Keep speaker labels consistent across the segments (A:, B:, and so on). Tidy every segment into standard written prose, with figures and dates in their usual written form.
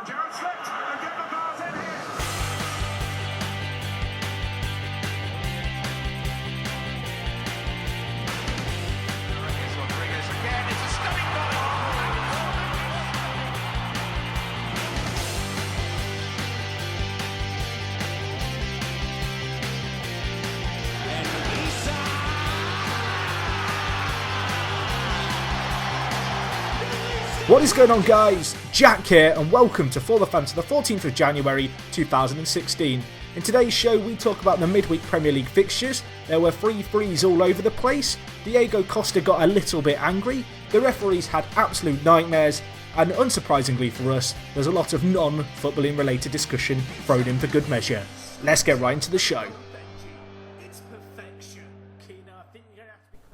A: Giroud slipped and get the bars in here. Rodriguez again. It's a stunning volley.
B: What is going on, guys? Jack here, and welcome to For the Fans for the 14th of January 2016. In today's show, we talk about the midweek Premier League fixtures. There were free frees all over the place. Diego Costa got a little bit angry. The referees had absolute nightmares. And unsurprisingly for us, there's a lot of non-footballing related discussion thrown in for good measure. Let's get right into the show.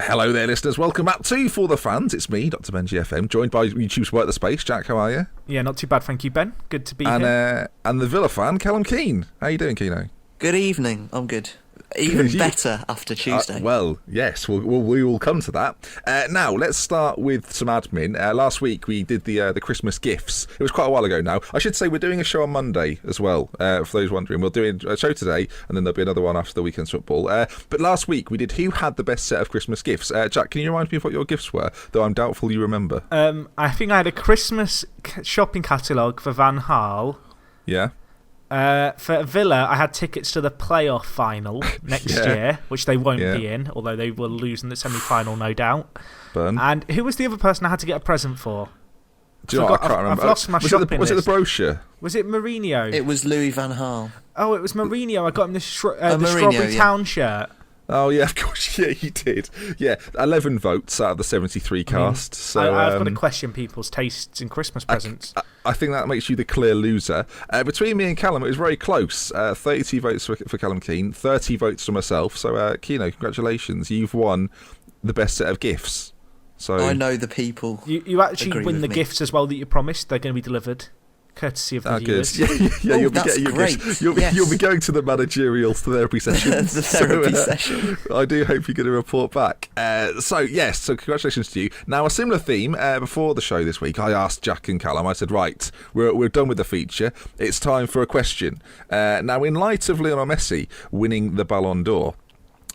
C: Hello there, listeners. Welcome back to For the Fans. It's me, Dr. Benji FM, joined by YouTube's Work the Space. Jack, how are you?
B: Yeah, not too bad, thank you, Ben. Good to be here.
C: And the Villa fan, Callum Keane. How you doing, Keano?
D: Good evening. I'm good. Even better after Tuesday.
C: Well, yes, we will come to that. Now, let's start with some admin. Last week we did the Christmas gifts. It was quite a while ago now. I should say we're doing a show on Monday as well, for those wondering. We'll do a show today, and then there'll be another one after the weekend's football. But last week we did Who Had the Best Set of Christmas Gifts. Jack, can you remind me of what your gifts were? Though I'm doubtful you remember.
B: I think I had a Christmas shopping catalogue for Van Gaal.
C: Yeah.
B: For Villa, I had tickets to the playoff final next year, which they won't be in, although they will lose in the semi-final, no doubt.
C: Burn.
B: And who was the other person I had to get a present for?
C: Do you know what? I can't remember.
B: I've lost my shopping
C: Was it the
B: list.
C: brochure?
B: Was it Mourinho?
D: It was Louis van Gaal.
B: Oh, it was Mourinho. I got him the
D: Mourinho,
B: Strawberry
D: yeah.
B: Town shirt.
C: Oh, yeah, of course, yeah, you did. Yeah, 11 votes out of the 73 cast. So
B: I've got to question people's tastes in Christmas presents.
C: I think that makes you the clear loser. Between me and Callum, it was very close. 32 votes for Callum Keane, 30 votes for myself. So, Keano, congratulations. You've won the best set of gifts. So
D: I know the people.
B: You actually
D: agree
B: win
D: with
B: the
D: me.
B: gifts as well that you promised. They're going to be delivered. Courtesy of the viewers.
C: Good. Yeah, you'll be
D: that's
C: getting your
D: great.
C: gifts.
D: Yes.
C: You'll be going to the managerial therapy session.
D: The therapy session.
C: I do hope you're going to report back. So congratulations to you. Now, a similar theme before the show this week. I asked Jack and Callum. I said, right, we're done with the feature. It's time for a question. Now, in light of Lionel Messi winning the Ballon d'Or,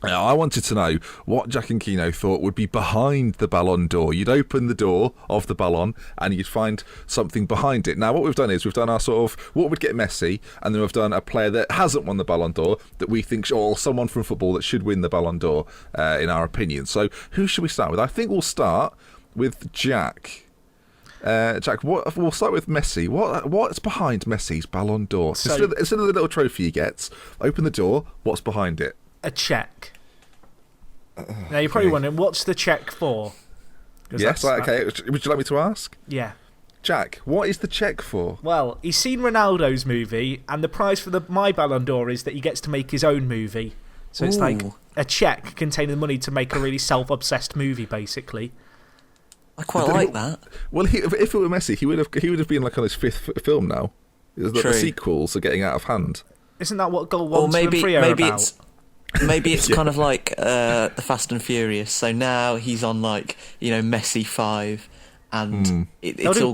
C: I wanted to know what Jack and Keano thought would be behind the Ballon d'Or. You'd open the door of the Ballon and you'd find something behind it. Now, what we've done is we've done our sort of what would get Messi, and then we've done a player that hasn't won the Ballon d'Or that we think, or someone from football that should win the Ballon d'Or, in our opinion. So, who should we start with? I think we'll start with Jack. Jack, we'll start with Messi. What's behind Messi's Ballon d'Or?
B: So,
C: instead of the little trophy he gets, open the door. What's behind it?
B: A cheque. Now, you're probably wondering, what's the cheque for?
C: Yes, okay. Would you like me to ask?
B: Yeah.
C: Jack, what is the cheque for?
B: Well, he's seen Ronaldo's movie, and the prize for my Ballon d'Or is that he gets to make his own movie. So it's like a cheque containing the money to make a really self-obsessed movie, basically.
D: I quite like that.
C: Well, if it were Messi, he would have been like on his fifth film now. The sequels are getting out of hand.
B: Isn't that what Goal
D: Or
B: 1, 2 and 3 are about?
D: Maybe it's kind of like the Fast and Furious. So now he's on Messi 5, and it's all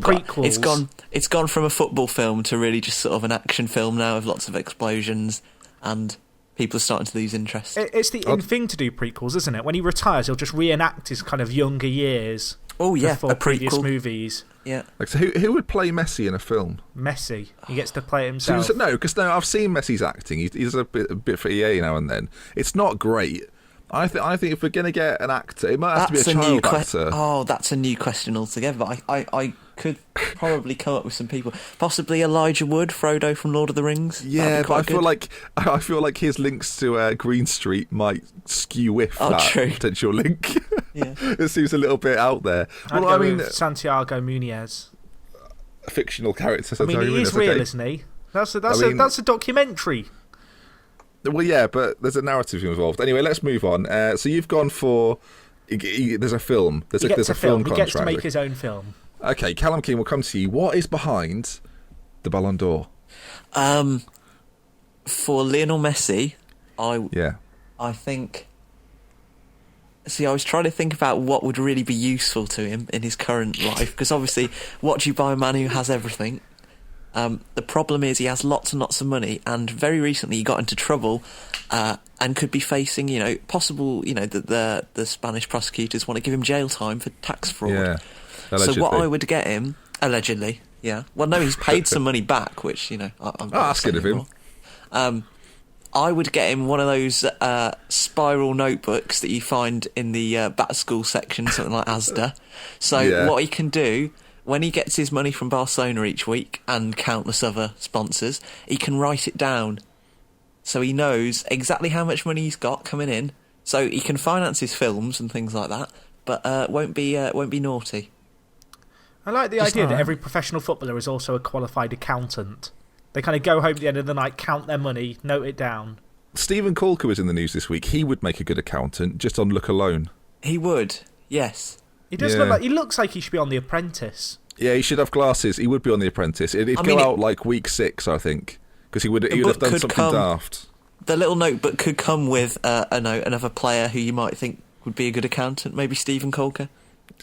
D: it's gone from a football film to really just sort of an action film now with lots of explosions, and people are starting to lose interest.
B: It's the in thing to do prequels, isn't it? When he retires, he'll just reenact his kind of younger years.
D: Oh yeah,
B: for previous movies.
D: Yeah.
C: So who would play Messi in a film?
B: Messi. He gets to play it himself.
C: Because I've seen Messi's acting. He's a bit for EA now and then. It's not great. I think if we're going to get an actor, it might have to be a child actor.
D: Oh, that's a new question altogether. But I could probably come up with some people. Possibly Elijah Wood, Frodo from Lord of the Rings.
C: Yeah, but I feel like his links to Green Street might skew with that potential link.
D: Yeah.
C: It seems a little bit out there.
B: I mean, Santiago Munez,
C: a fictional character.
B: I mean, he is real, isn't he? That's a documentary.
C: Well, yeah, but there's a narrative involved. Anyway, let's move on. So you've gone for... There's a film. There's a film contract.
B: He gets to make his own film.
C: Okay, Callum King, we'll come to you. What is behind the Ballon d'Or?
D: For Lionel Messi, I think... See, I was trying to think about what would really be useful to him in his current life, because obviously, what do you buy a man who has everything? The problem is he has lots and lots of money, and very recently he got into trouble and could be facing, possible, that the Spanish prosecutors want to give him jail time for tax fraud.
C: Yeah, allegedly.
D: So what I would get him, allegedly, yeah. Well, no, he's paid some money back, which, I'm
C: that's good of him.
D: I would get him one of those spiral notebooks that you find in the back school section, something like Asda. So what he can do, when he gets his money from Barcelona each week and countless other sponsors, he can write it down. So he knows exactly how much money he's got coming in. So he can finance his films and things like that, but won't be naughty.
B: I like the idea that every professional footballer is also a qualified accountant. They kind of go home at the end of the night, count their money, note it down.
C: Stephen Corker was in the news this week. He would make a good accountant, just on look alone.
D: He would, yes.
B: He does look like he looks like he should be on The Apprentice.
C: Yeah, he should have glasses. He would be on The Apprentice. It'd go out like week 6, I think, because he would have done something daft.
D: The little notebook could come with another player who you might think would be a good accountant, maybe Stephen Corker.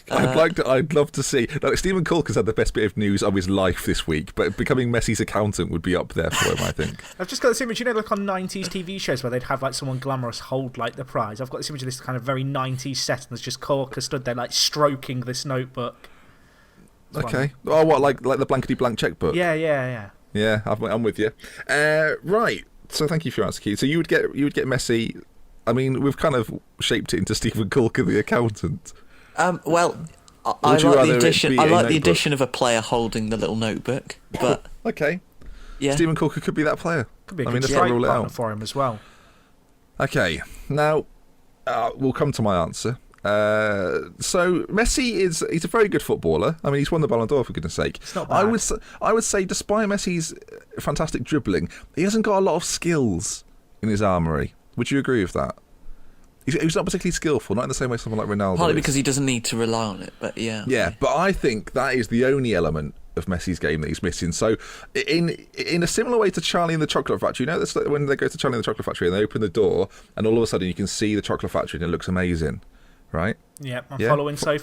C: I'd love to see. Like, Stephen Corker's had the best bit of news of his life this week, but becoming Messi's accountant would be up there for him, I think.
B: I've just got this image, like on 90s TV shows where they'd have like someone glamorous hold like the prize. I've got this image of this kind of very 90s set, and there's just Corker stood there like stroking this notebook.
C: Okay. Oh, what, like the blankety blank checkbook?
B: Yeah.
C: Yeah, I'm with you. Right. So thank you for your answer, Keith. So you would get Messi. I mean, we've kind of shaped it into Stephen Corker, the accountant.
D: Well, I like the addition. I like the addition of a player holding the little notebook. But
C: okay,
D: yeah,
C: Stephen Corker could be that player.
B: Could be a good strike partner for him as well.
C: Okay, now we'll come to my answer. So Messi he's a very good footballer. I mean, he's won the Ballon d'Or, for goodness sake.
B: It's not bad.
C: I would say, despite Messi's fantastic dribbling, he hasn't got a lot of skills in his armoury. Would you agree with that? He's not particularly skillful, not in the same way someone like Ronaldo
D: Partly
C: is.
D: Because he doesn't need to rely on it, but yeah.
C: Yeah, but I think that is the only element of Messi's game that he's missing. So in a similar way to Charlie and the Chocolate Factory, that's when they go to Charlie and the Chocolate Factory and they open the door and all of a sudden you can see the chocolate factory and it looks amazing, right?
B: Yep, I'm following so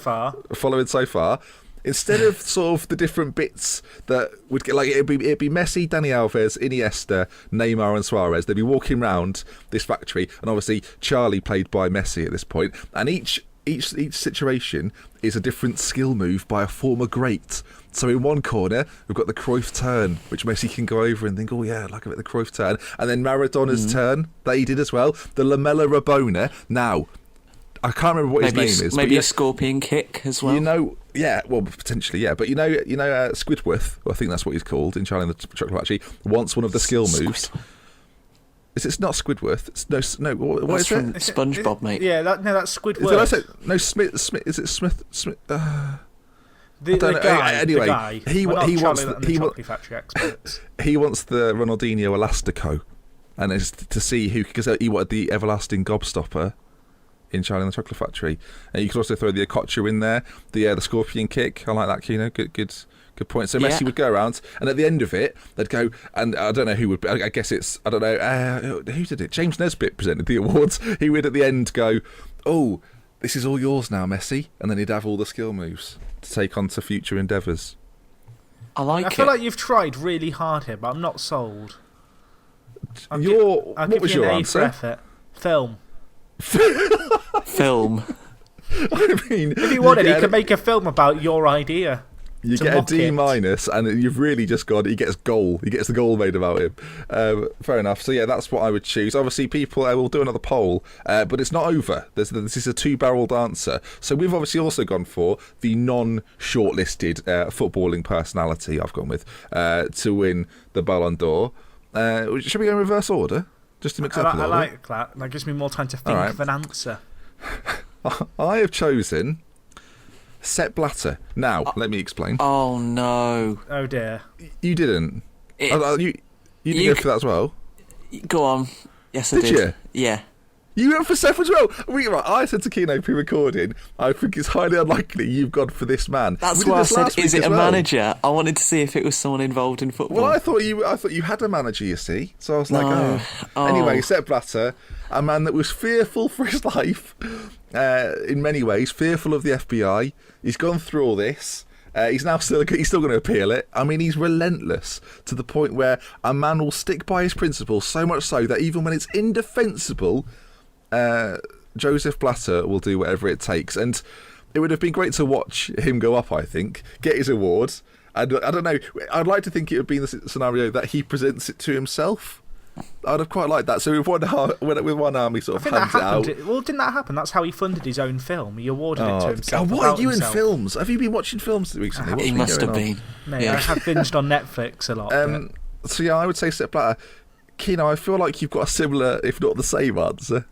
B: far.
C: Instead of sort of the different bits that would get, like, it'd be Messi, Dani Alves, Iniesta, Neymar and Suarez. They'd be walking around this factory, and obviously Charlie played by Messi at this point, and each situation is a different skill move by a former great. So in one corner we've got the Cruyff turn, which Messi can go over and think, oh yeah, like a bit of the Cruyff turn, and then Maradona's turn that he did as well, the Lamella Rabona. Now, I can't remember what his name is.
D: Maybe a scorpion kick as well.
C: Yeah, well, potentially, yeah. But Squidward, I think that's what he's called in Charlie and the Chocolate Factory, wants one of the skill moves. It's not Squidward. It's no. What is it?
D: SpongeBob, mate.
B: Yeah, that's Squidward.
C: Did I say no? Smith. Is it Smith?
B: The guy.
C: Anyway,
B: the guy.
C: He wants the Ronaldinho Elastico, and it's to see who, because he wanted the everlasting gobstopper in Charlie and the Chocolate Factory, and you could also throw the Okocha in there, the scorpion kick. I like that, Kino. Good point. So Messi would go around, and at the end of it, they'd go, and I don't know who would. I guess it's, I don't know who did it. James Nesbitt presented the awards. He would at the end go, "Oh, this is all yours now, Messi," and then he'd have all the skill moves to take on to future endeavours.
B: I feel like you've tried really hard here, but I'm not sold.
C: What was your answer?
B: Film.
D: Film.
C: I mean,
B: if he wanted, he could make a film about your idea.
C: You get a D-, and you've really just got. He gets goal. He gets the goal made about him. Fair enough. So yeah, that's what I would choose. Obviously, people will do another poll, but it's not over. This is a two-barreled answer. So we've obviously also gone for the non-shortlisted footballing personality. I've gone with to win the Ballon d'Or. Should we go in reverse order? Just to mix up a little bit.
B: I like that. That gives me more time to think of an answer.
C: I have chosen Sepp Blatter. Now, let me explain.
D: Oh, no.
B: Oh, dear.
C: You didn't. You didn't go for that as well?
D: Go on. Yes, I did.
C: Did you?
D: Yeah.
C: You went for Sepp as well. I said to Kino pre-recording, I think it's highly unlikely you've gone for this man.
D: That's why I said, is it a manager? I wanted to see if it was someone involved in football.
C: Well, I thought you had a manager, you see. So I was like, oh. Anyway, Sepp Blatter, a man that was fearful for his life, in many ways, fearful of the FBI. He's gone through all this. He's still going to appeal it. I mean, he's relentless to the point where a man will stick by his principles so much so that even when it's indefensible, Joseph Blatter will do whatever it takes. And it would have been great to watch him go up, I think, get his award. And I don't know, I'd like to think it would be in the scenario that he presents it to himself. I'd have quite liked that. So with one arm, he sort of hands it out.
B: Well, didn't that happen? That's how he funded his own film. He awarded it to himself.
C: What are you in films? Have you been watching films recently?
D: He must have been.
B: Mate, I have binged on Netflix a lot.
C: So yeah, I would say Sepp Blatter. Keno, I feel like you've got a similar, if not the same, answer.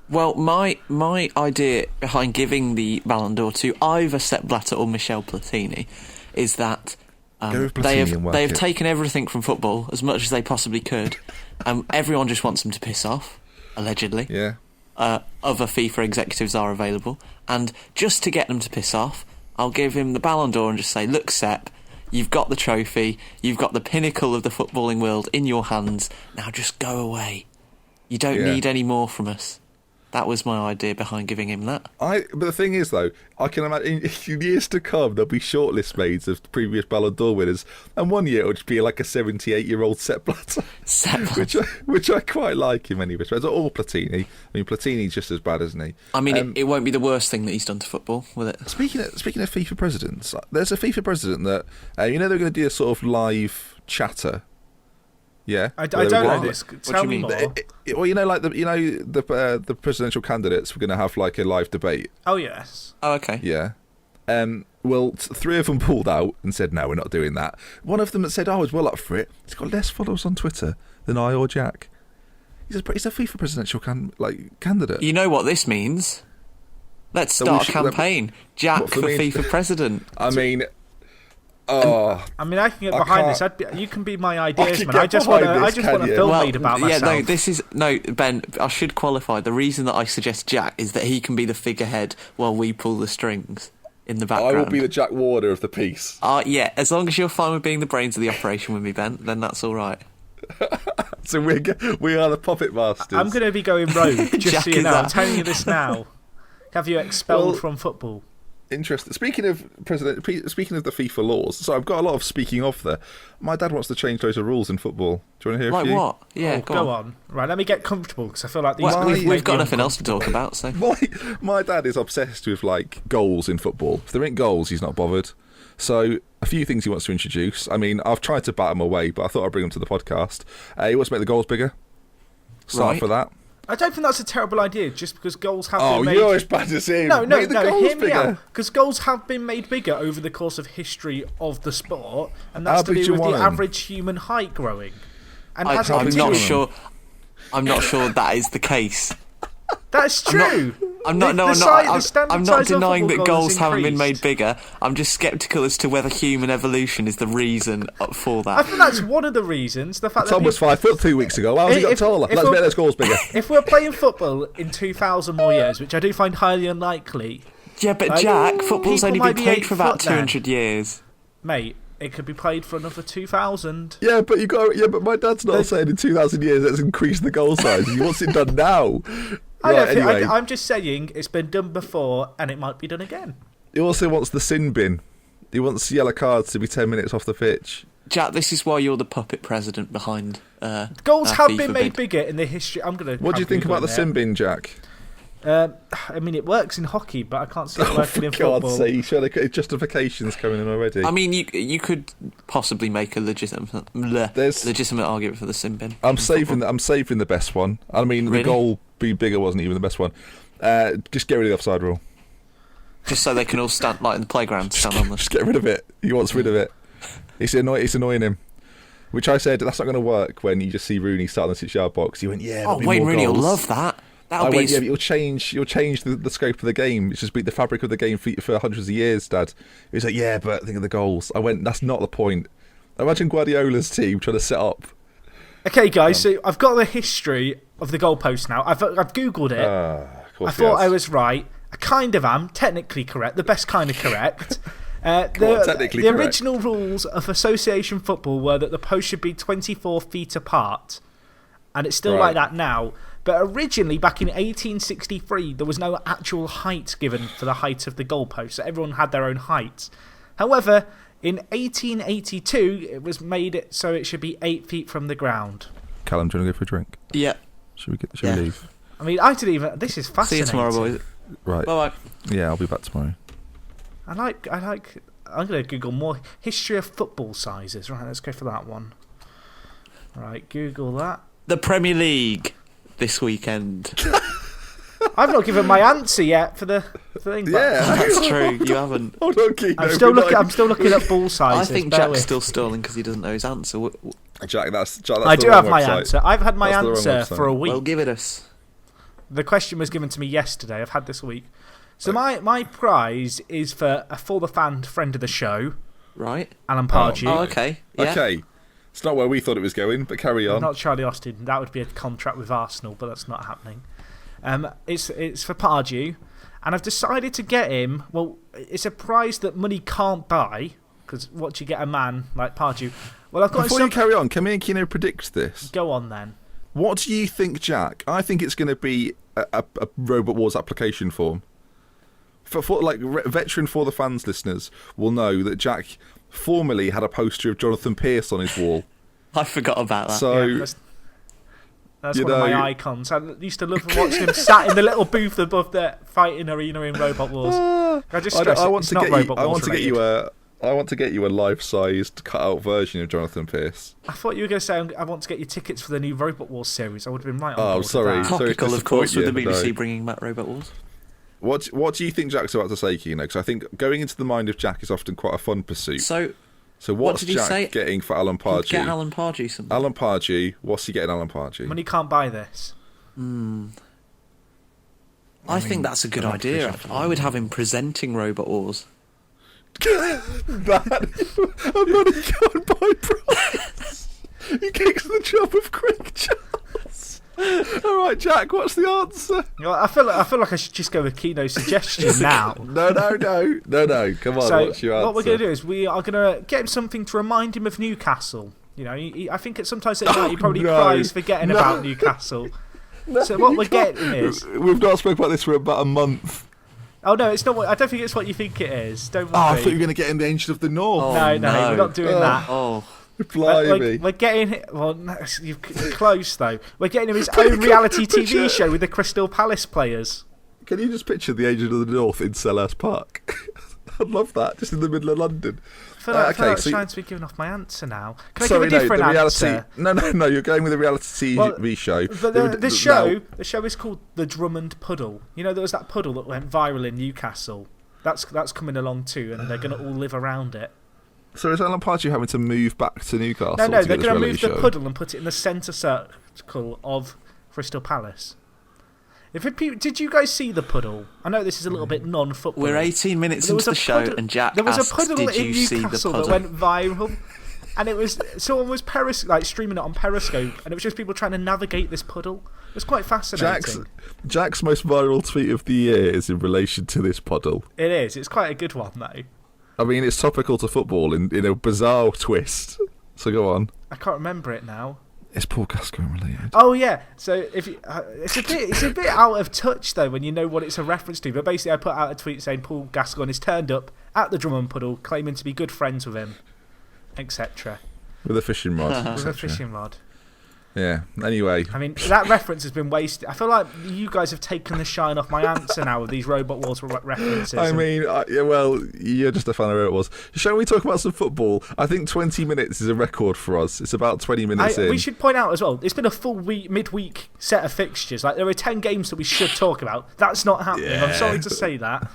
D: Well, my idea behind giving the Ballon d'Or to either Sepp Blatter or Michel Platini is that they have taken everything from football as much as they possibly could. Everyone just wants them to piss off, allegedly.
C: Yeah.
D: Other FIFA executives are available. And just to get them to piss off, I'll give him the Ballon d'Or and just say, look, Sepp, you've got the trophy, you've got the pinnacle of the footballing world in your hands, now just go away. You don't need any more from us. That was my idea behind giving him that.
C: But the thing is, though, I can imagine in years to come there'll be shortlist made of previous Ballon d'Or winners, and one year it'll just be like a 78-year-old Sepp Blatter, which I quite like in many respects. Or Platini. I mean, Platini's just as bad, isn't he?
D: I mean, it won't be the worst thing that he's done to football, will it?
C: Speaking of FIFA presidents, there's a FIFA president that they're going to do a sort of live chatter. Yeah,
B: I don't know this. Tell me more.
C: Well, the presidential candidates were going to have like a live debate.
B: Oh yes.
D: Oh okay.
C: Yeah. Well, three of them pulled out and said no, we're not doing that. One of them said, "I was well up for it." He's got less followers on Twitter than I or Jack. He's a FIFA presidential candidate.
D: You know what this means? Let's start a campaign. Jack for FIFA president.
C: I mean.
B: I mean, I can get behind this. You can be my ideas, man. I just want a film made about myself.
D: Ben, I should qualify. The reason that I suggest Jack is that he can be the figurehead while we pull the strings in the background.
C: I will be the Jack Warder of the piece.
D: Yeah, as long as you're fine with being the brains of the operation with me, Ben, then that's all right.
C: So we are the puppet masters.
B: I'm going to be going rogue, just so you know. I'm telling you this now. Have you expelled from football?
C: Interesting. Speaking of the FIFA laws, so I've got a lot of speaking of there. My dad wants to change loads of rules in football. Do you want to hear a few?
D: Like what? Yeah,
B: go on. Right, let me get comfortable because I feel like
D: we've got nothing else to talk about. So
C: my dad is obsessed with like goals in football. If there ain't goals, he's not bothered. So a few things he wants to introduce. I mean, I've tried to bat him away, but I thought I'd bring him to the podcast. He wants to make the goals bigger. Start for that.
B: I don't think that's a terrible idea, just because goals have been made...
C: Oh, you're as bad as him.
B: No, hear me out. Because goals have been made bigger over the course of history of the sport, and that's to do with the average human height growing. And
D: I'm not sure that is the case.
B: That's true.
D: I'm not denying that goals haven't been made bigger. I'm just sceptical as to whether human evolution is the reason for that.
B: I think that's one of the reasons. The fact
C: Tom was 5 foot 2 weeks ago. How's he got taller? Let's make those goals bigger.
B: If we're playing football in 2,000 more years, which I do find highly unlikely.
D: Yeah, but Jack, football's only been played for about 200 years.
B: Mate, it could be played for another 2,000.
C: Yeah, but my dad's not saying in 2,000 years let's increase the goal size. He wants it done now. Anyway.
B: I'm just saying it's been done before and it might be done again.
C: He also wants the sin bin. He wants yellow cards to be 10 minutes off the pitch.
D: Jack, this is why you're the puppet president behind
B: goals have been made bigger in the history. What
C: do you think about the sin bin, Jack?
B: I mean, it works in hockey, but I can't see it working in football.
C: For God's sake, surely justifications coming in already.
D: I mean, you could possibly make a legitimate argument for the sin bin.
C: I'm saving the best one. I mean,
D: really?
C: The goal being bigger wasn't even the best one. Just get rid of the offside rule.
D: Just so they can all stand like in the playground.
C: Just get rid of it. He wants rid of it. It's annoying him. Which I said that's not going to work when you just see Rooney start in the 6-yard box. He went, yeah.
D: Wayne Rooney will love that.
C: But you'll change the scope of the game. It's just be the fabric of the game for hundreds of years, Dad. He was like, yeah, but think of the goals. I went, that's not the point. Imagine Guardiola's team trying to set up.
B: Okay, guys, so I've got the history of the goalpost now. I've Googled it. I thought I was right. I kind of am. Technically correct. The best kind of correct. The original rules of association football were that the posts should be 24 feet apart. And it's still like that now. But originally, back in 1863, there was no actual height given for the height of the goalpost. So everyone had their own height. However, in 1882, it was made it so it should be 8 feet from the ground.
C: Callum, do you want to go for a drink?
D: Yeah.
C: Should we leave?
B: I mean, I didn't even... This is fascinating.
D: See you tomorrow, boys.
C: Right.
D: Bye-bye.
C: Yeah, I'll be back tomorrow.
B: I'm going to Google more history of football sizes. Right, let's go for that one. Right, Google that.
D: The Premier League this weekend.
B: I've not given my answer yet for the thing.
C: Yeah,
D: That's true. You haven't.
C: Hold on, Keith.
B: I'm still looking at ball sizes.
D: I think Jack's still stalling because he doesn't know his answer.
C: Jack, that's
B: I do have my
C: website.
B: answer. I've had my
C: That's
B: answer for a week.
D: Well, give it us.
B: The question was given to me yesterday. I've had this week. So my prize is for a For the Fan friend of the show,
D: right?
B: Alan Pardew.
D: Oh, okay. Yeah.
C: Okay. It's not where we thought it was going, but carry on.
B: Not Charlie Austin. That would be a contract with Arsenal, but that's not happening. It's for Pardew, and I've decided to get him. Well, it's a prize that money can't buy, because what do you get a man like Pardew? Well, I've got.
C: Before you carry on, can me and Kino predict this?
B: Go on then.
C: What do you think, Jack? I think it's going to be a Robot Wars application form. Veteran For the Fans listeners will know that Jack formerly had a poster of Jonathan Pearce on his wall.
D: I forgot about that.
C: So
B: yeah, that's one of my icons. I used to love watching him sat in the little booth above the fighting arena in Robot Wars. I want
C: to get you a life-sized cut-out version of Jonathan Pearce.
B: I thought you were going to say I want to get you tickets for the new Robot Wars series. I would have been right on
C: board.
B: With
C: sorry.
B: that.
D: Topical, of course, with the BBC bringing back Robot Wars.
C: What do you think Jack's about to say, Kino? Because I think going into the mind of Jack is often quite a fun pursuit.
D: So
C: what's
D: did he
C: Jack
D: say?
C: Getting for Alan Pardew?
D: Get Alan Pardew something.
C: Alan Pardew, what's he getting Alan Pardew?
B: Money can't buy this.
D: I think that's a good idea. I would have him presenting Robot Wars.
C: I'm money can't buy prize. He kicks the job of Craig Charles. All right, Jack, what's the answer?
B: I feel like I should just go with Kino's suggestion now.
C: No. Come on,
B: So
C: what's your answer?
B: what we're going to do is we are going to get him something to remind him of Newcastle. You know, I think sometimes at night he probably cries forgetting about Newcastle. So what we're getting is...
C: We've not spoken about this for about a month.
B: Oh, no, it's not. I don't think it's what you think it is. Don't worry.
C: I thought you were going to get in the Angel of the North.
B: No, we're not doing that.
D: Oh,
C: blimey.
B: We're getting... Well, you're close, though. We're getting him his own reality TV show with the Crystal Palace players.
C: Can you just picture the Angel of the North in Selhurst Park? I'd love that, just in the middle of London.
B: I feel like I'm trying to be giving off my answer now. Can I give a different
C: the reality,
B: answer?
C: No, you're going with a reality TV show.
B: But the show is called The Drummond Puddle. You know, there was that puddle that went viral in Newcastle. That's coming along too, and they're going to all live around it.
C: So is Alan Pardew having to move back to Newcastle?
B: No, they're going to move the
C: show?
B: puddle and put it in the centre circle of Crystal Palace. Did you guys see the puddle? I know this is a little bit non-football.
D: We're 18 minutes into the show, and Jack
B: there was
D: asks,
B: a puddle
D: did
B: in
D: you see the
B: Newcastle
D: puddle?
B: that went viral, and it was someone was streaming it on Periscope, and it was just people trying to navigate this puddle. It was quite fascinating.
C: Jack's most viral tweet of the year is in relation to this puddle.
B: It is. It's quite a good one, though.
C: I mean, it's topical to football in a bizarre twist. So go on.
B: I can't remember it now.
C: It's Paul Gascoigne related.
B: Oh yeah, so if you, it's a bit out of touch though when you know what it's a reference to. But basically, I put out a tweet saying Paul Gascoigne is turned up at the Drummond Puddle, claiming to be good friends with him, etc.
C: With a fishing rod.
B: With a fishing rod.
C: Yeah. Anyway,
B: I mean that reference has been wasted. I feel like you guys have taken the shine off my answer now with these Robot Wars references.
C: I mean, you're just a fan of Robot Wars. Shall we talk about some football? I think 20 minutes is a record for us. It's about 20 minutes in.
B: We should point out as well, it's been a full midweek set of fixtures. Like there are 10 games that we should talk about. That's not happening. Yeah. I'm sorry to say that.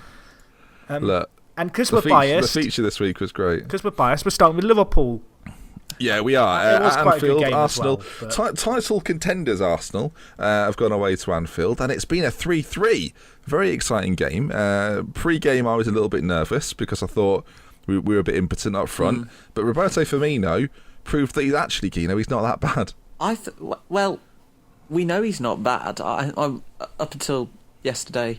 C: Look,
B: and because we're biased,
C: the feature this week was great.
B: Because we're biased, we're starting with Liverpool.
C: Yeah, we are.
B: It was quite
C: Anfield,
B: a good game
C: Arsenal,
B: as well,
C: title contenders Arsenal have gone away to Anfield, and it's been a 3-3. Very exciting game. Pre-game, I was a little bit nervous because I thought we were a bit impotent up front. But Roberto Firmino proved that he's actually, he's not that bad.
D: Well, we know he's not bad. I up until yesterday,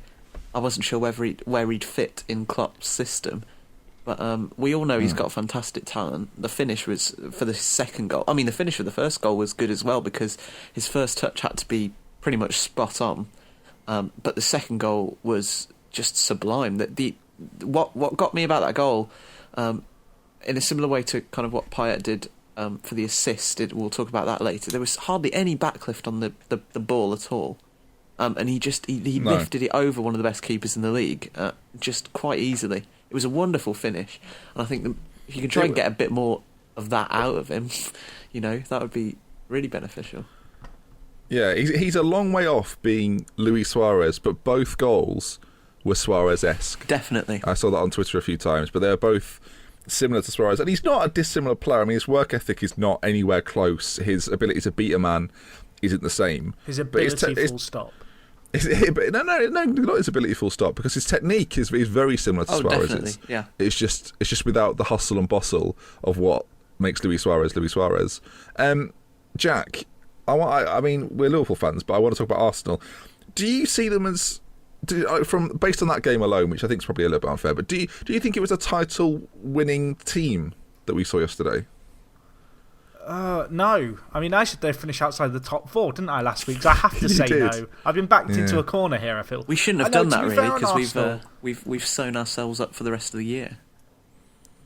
D: I wasn't sure where he'd fit in Klopp's system. But we all know he's got fantastic talent. The finish was for the second goal. I mean, the finish for the first goal was good as well because his first touch had to be pretty much spot on. But the second goal was just sublime. What got me about that goal In a similar way to kind of what Payet did for the assist, we'll talk about that later. There was hardly any backlift on the ball at all, and he lifted it over one of the best keepers in the league just quite easily. It was a wonderful finish, and I think that if you can try and get a bit more of that out of him, that would be really beneficial.
C: Yeah, he's a long way off being Luis Suarez, but both goals were Suarez-esque.
D: Definitely.
C: I saw that on Twitter a few times, but they're both similar to Suarez. And he's not a dissimilar player. I mean, his work ethic is not anywhere close. His ability to beat a man isn't the same.
B: His ability, full stop.
C: No, not his ability, full stop, because his technique is very similar to Suarez's.
D: Definitely, yeah.
C: It's just without the hustle and bustle of what makes Luis Suarez. Jack, I mean, we're Liverpool fans, but I want to talk about Arsenal. Do you see them as, based on that game alone, which I think is probably a little bit unfair, but do you think it was a title-winning team that we saw yesterday?
B: No. I mean, I said they'd finish outside the top 4, didn't I, last week? So I have to say no. I've been backed into a corner here, I feel.
D: We shouldn't have done that, really, because we've sewn ourselves up for the rest of the year.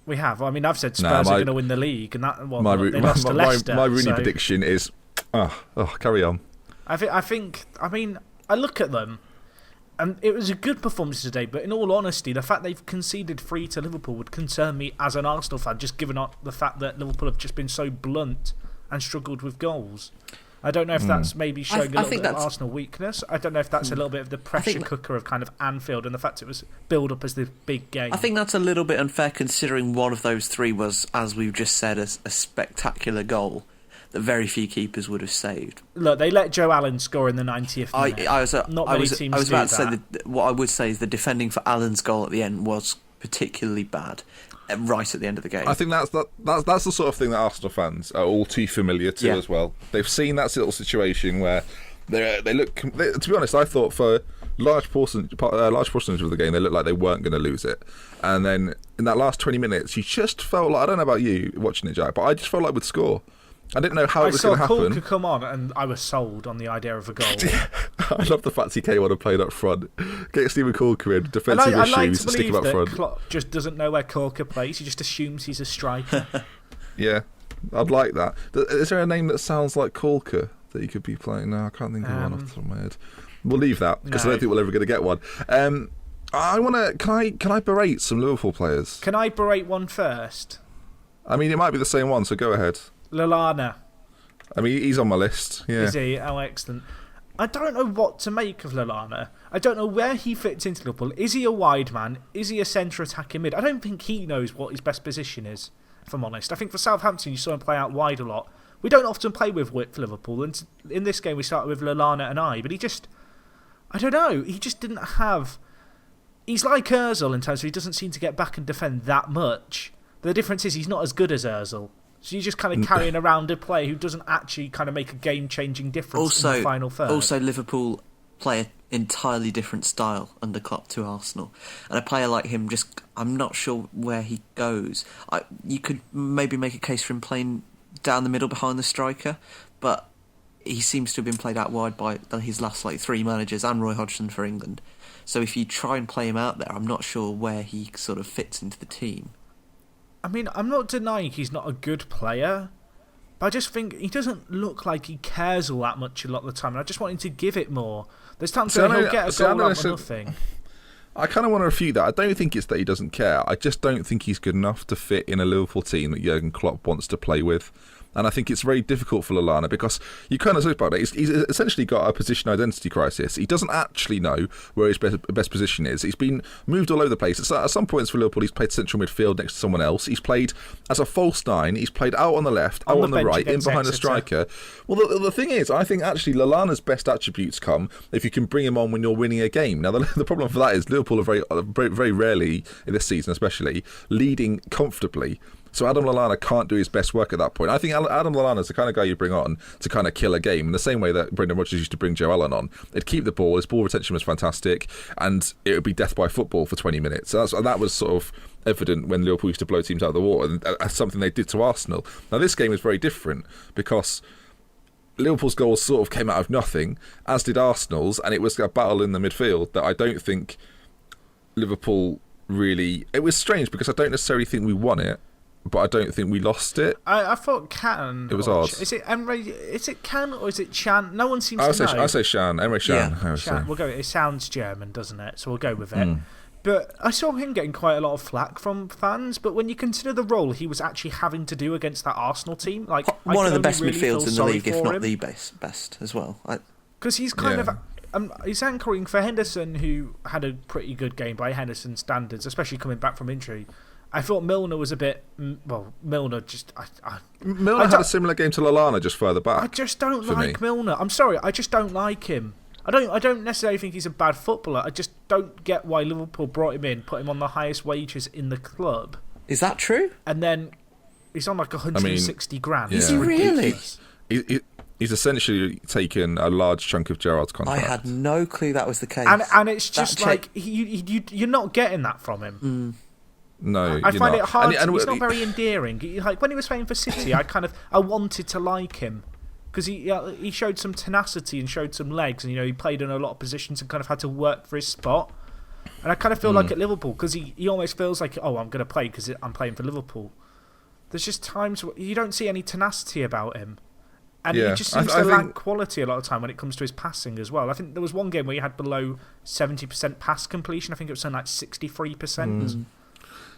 D: We
B: have. I mean, I've said Spurs are going to win the league, and they lost to Leicester.
C: My Rooney prediction is... carry on.
B: I mean, I look at them, and it was a good performance today, but in all honesty, the fact they've conceded 3 to Liverpool would concern me as an Arsenal fan, just given the fact that Liverpool have just been so blunt and struggled with goals. I don't know if that's maybe showing a little bit of Arsenal weakness. I don't know if that's a little bit of the pressure cooker of kind of Anfield and the fact it was built up as the big game.
D: I think that's a little bit unfair considering one of those 3 was, as we've just said, a spectacular goal that very few keepers would have saved.
B: Look, they let Joe Allen score in the 90th minute. I was about to say
D: what I would say is the defending for Allen's goal at the end was particularly bad, right at the end of the game.
C: I think that's the sort of thing that Arsenal fans are all too familiar to as well. They've seen that little situation where they look. To be honest, I thought for large portions of the game they looked like they weren't going to lose it, and then in that last 20 minutes, you just felt like, I don't know about you watching it, Jack, but I just felt like we'd score. I didn't know how it was going to happen.
B: I saw Kulka come on and I was sold on the idea of a goal.
C: I love the fact he came on and played up front. Get Steven Kulka in, defensive issues, stick him up front.
B: Klopp just doesn't know where Kulka plays. He just assumes he's a striker.
C: Yeah, I'd like that. Is there a name that sounds like Kulka that he could be playing? No, I can't think of one off the top of my head. We'll leave that because I don't think we're ever going to get one. I want to. Can I berate some Liverpool players?
B: Can I berate one first?
C: I mean, it might be the same one, so go ahead.
B: Lallana.
C: I mean, he's on my list. Yeah.
B: Is he? Oh, excellent. I don't know what to make of Lallana. I don't know where he fits into Liverpool. Is he a wide man? Is he a centre attacking mid? I don't think he knows what his best position is, if I'm honest. I think for Southampton, you saw him play out wide a lot. We don't often play with width for Liverpool, and in this game we started with Lallana and but he just... I don't know. He just didn't have... He's like Ozil in terms of he doesn't seem to get back and defend that much. The difference is he's not as good as Ozil. So you're just kind of carrying around a player who doesn't actually kind of make a game-changing difference in the final third.
D: Also, Liverpool play an entirely different style under Klopp to Arsenal. And a player like him, I'm not sure where he goes. You could maybe make a case for him playing down the middle behind the striker, but he seems to have been played out wide by his last 3 managers and Roy Hodgson for England. So if you try and play him out there, I'm not sure where he sort of fits into the team.
B: I mean, I'm not denying he's not a good player, but I just think he doesn't look like he cares all that much a lot of the time, and I just want him to give it more. There's times where he'll get a goal out of nothing.
C: I kind of want to refute that. I don't think it's that he doesn't care. I just don't think he's good enough to fit in a Liverpool team that Jurgen Klopp wants to play with. And I think it's very difficult for Lallana because you kind of talk about it. He's essentially got a position identity crisis. He doesn't actually know where his best position is. He's been moved all over the place. At some points for Liverpool, he's played central midfield next to someone else. He's played as a false 9. He's played out on the left, out on the right, in behind the striker. Well, the thing is, I think actually Lallana's best attributes come if you can bring him on when you're winning a game. Now, the problem for that is Liverpool are very rarely, in this season especially, leading comfortably. So Adam Lallana can't do his best work at that point. I think Adam Lallana's the kind of guy you bring on to kind of kill a game in the same way that Brendan Rodgers used to bring Joe Allen on. It'd keep the ball, his ball retention was fantastic, and it would be death by football for 20 minutes. So that was sort of evident when Liverpool used to blow teams out of the water, and that's something they did to Arsenal. Now this game is very different because Liverpool's goals sort of came out of nothing, as did Arsenal's, and it was a battle in the midfield that I don't think Liverpool really... It was strange because I don't necessarily think we won it, but I don't think we lost it.
B: I thought Can.
C: It was odd.
B: Is it Emre? Is it Can or is it Chan? No one seems to know.
C: I say Shan. Emre Shan.
B: Yeah, Shan. We'll go. It sounds German, doesn't it? So we'll go with it. But I saw him getting quite a lot of flack from fans. But when you consider the role he was actually having to do against that Arsenal team, like
D: one of the best midfields in the league, if not the best as well.
B: Because he's kind of. He's anchoring for Henderson, who had a pretty good game by Henderson's standards, especially coming back from injury. I thought Milner was a bit... Well, Milner just...
C: Milner had a similar game to Lallana just further back.
B: I just don't like Milner. I'm sorry, I just don't like him. I don't necessarily think he's a bad footballer. I just don't get why Liverpool brought him in, put him on the highest wages in the club.
D: Is that true?
B: And then he's on like 160 grand.
C: Yeah.
D: Is he really?
C: He's essentially taken a large chunk of Gerrard's contract.
D: I had no clue that was the case.
B: And it's just you're not getting that from him.
C: No,
B: I find it hard. He's not very endearing. Like when he was playing for City, I wanted to like him because he showed some tenacity and showed some legs, and he played in a lot of positions and kind of had to work for his spot. And I kind of feel like at Liverpool because he almost feels like, oh, I'm going to play because I'm playing for Liverpool. There's just times where you don't see any tenacity about him. And he just seems to lack quality a lot of the time when it comes to his passing as well. I think there was one game where he had below 70% pass completion. I think it was something like 63%.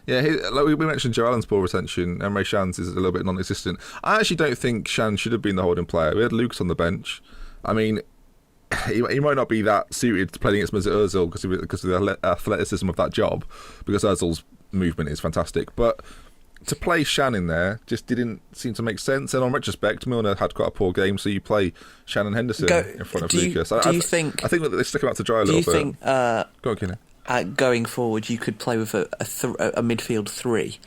C: Yeah, like we mentioned Joe Allen's ball retention. Emre Can's is a little bit non-existent. I actually don't think Can should have been the holding player. We had Lucas on the bench. I mean, he might not be that suited to playing against Mesut Ozil because of the athleticism of that job, because Ozil's movement is fantastic. But to play Shan in there just didn't seem to make sense. And on retrospect, Milner had quite a poor game, so you play Shan and Henderson in front of Lucas. I think that they stick him out to dry a little bit. Do you think... Go on, Keenan.
D: Going forward, you could play with a midfield three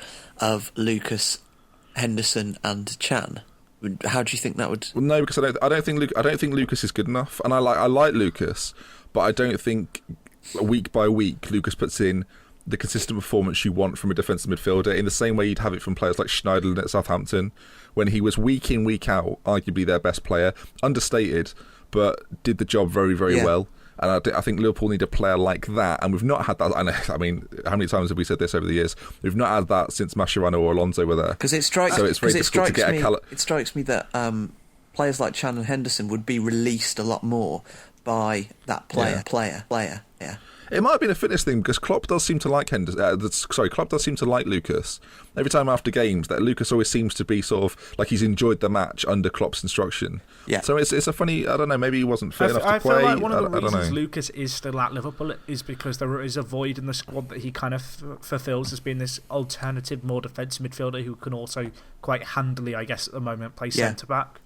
D: of Lucas, Henderson, and Chan. How do you think that would?
C: Well, no, because I don't think Lucas is good enough, and I like Lucas, but I don't think week by week Lucas puts in the consistent performance you want from a defensive midfielder in the same way you'd have it from players like Schneiderlin at Southampton, when he was week in week out arguably their best player, understated, but did the job very very well. And I think Liverpool need a player like that, and we've not had that. I mean, how many times have we said this over the years? We've not had that since Mascherano or Alonso were there.
D: Because it strikes me that players like Chan and Henderson would be released a lot more by that player. Yeah.
C: It might have been a fitness thing because Klopp does seem to like Klopp does seem to like Lucas. Every time after games, that Lucas always seems to be sort of like he's enjoyed the match under Klopp's instruction. Yeah. So it's a funny. I don't know. Maybe he wasn't fit enough to play.
B: I feel like one of the reasons Lucas is still at Liverpool is because there is a void in the squad that he kind of fulfills as being this alternative, more defensive midfielder who can also quite handily, I guess, at the moment play centre back.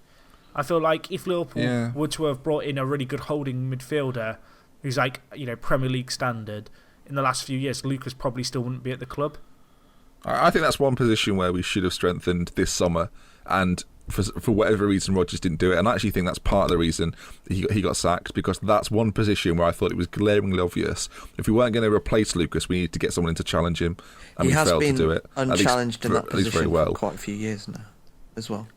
B: I feel like if Liverpool were to have brought in a really good holding midfielder who's like, Premier League standard, in the last few years, Lucas probably still wouldn't be at the club.
C: I think that's one position where we should have strengthened this summer, and for whatever reason, Rodgers didn't do it. And I actually think that's part of the reason he got sacked, because that's one position where I thought it was glaringly obvious. If we weren't going to replace Lucas, we needed to get someone in to challenge him, and we failed to do it.
D: He has been unchallenged in that position for quite a few years now, as well.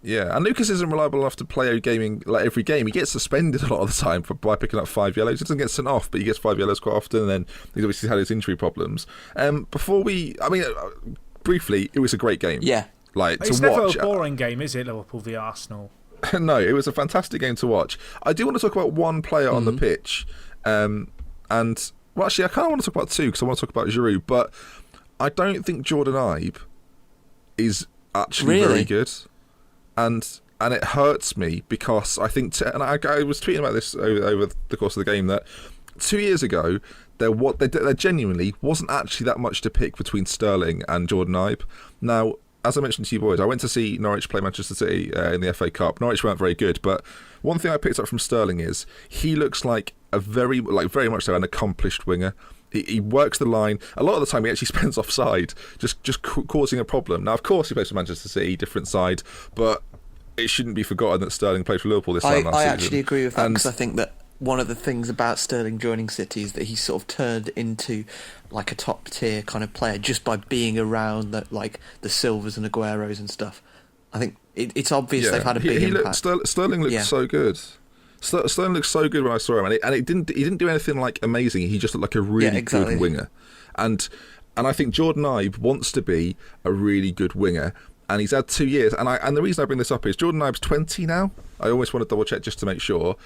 C: Yeah, and Lucas isn't reliable enough to play every game. He gets suspended a lot of the time by picking up 5 yellows. He doesn't get sent off, but he gets 5 yellows quite often, and then he's obviously had his injury problems. Briefly, it was a great game.
D: Yeah.
B: It's never a boring game, is it, Liverpool v Arsenal?
C: No, it was a fantastic game to watch. I do want to talk about one player on the pitch, actually, I kind of want to talk about two, because I want to talk about Giroud, but I don't think Jordan Ibe is actually very good. And it hurts me because I think, and I was tweeting about this over the course of the game, that 2 years ago there genuinely wasn't actually that much to pick between Sterling and Jordan Ibe. Now, as I mentioned to you boys, I went to see Norwich play Manchester City in the FA Cup. Norwich weren't very good, but one thing I picked up from Sterling is he looks like very much so an accomplished winger. He works the line. A lot of the time he actually spends offside, just causing a problem. Now, of course, he plays for Manchester City, different side, but it shouldn't be forgotten that Sterling played for Liverpool this time last season. I actually
D: agree with that, because I think that one of the things about Sterling joining City is that he's sort of turned into like a top-tier kind of player just by being around the Silvers and Agueros and stuff. I think it's obvious they've had a big impact.
C: Sterling looks so good. Sterling looked so good when I saw him, and he didn't do anything like amazing. He just looked like a really good winger, and I think Jordan Ibe wants to be a really good winger, and he's had 2 years. And the reason I bring this up is Jordan Ibe's 20 now. I always want to double check just to make sure,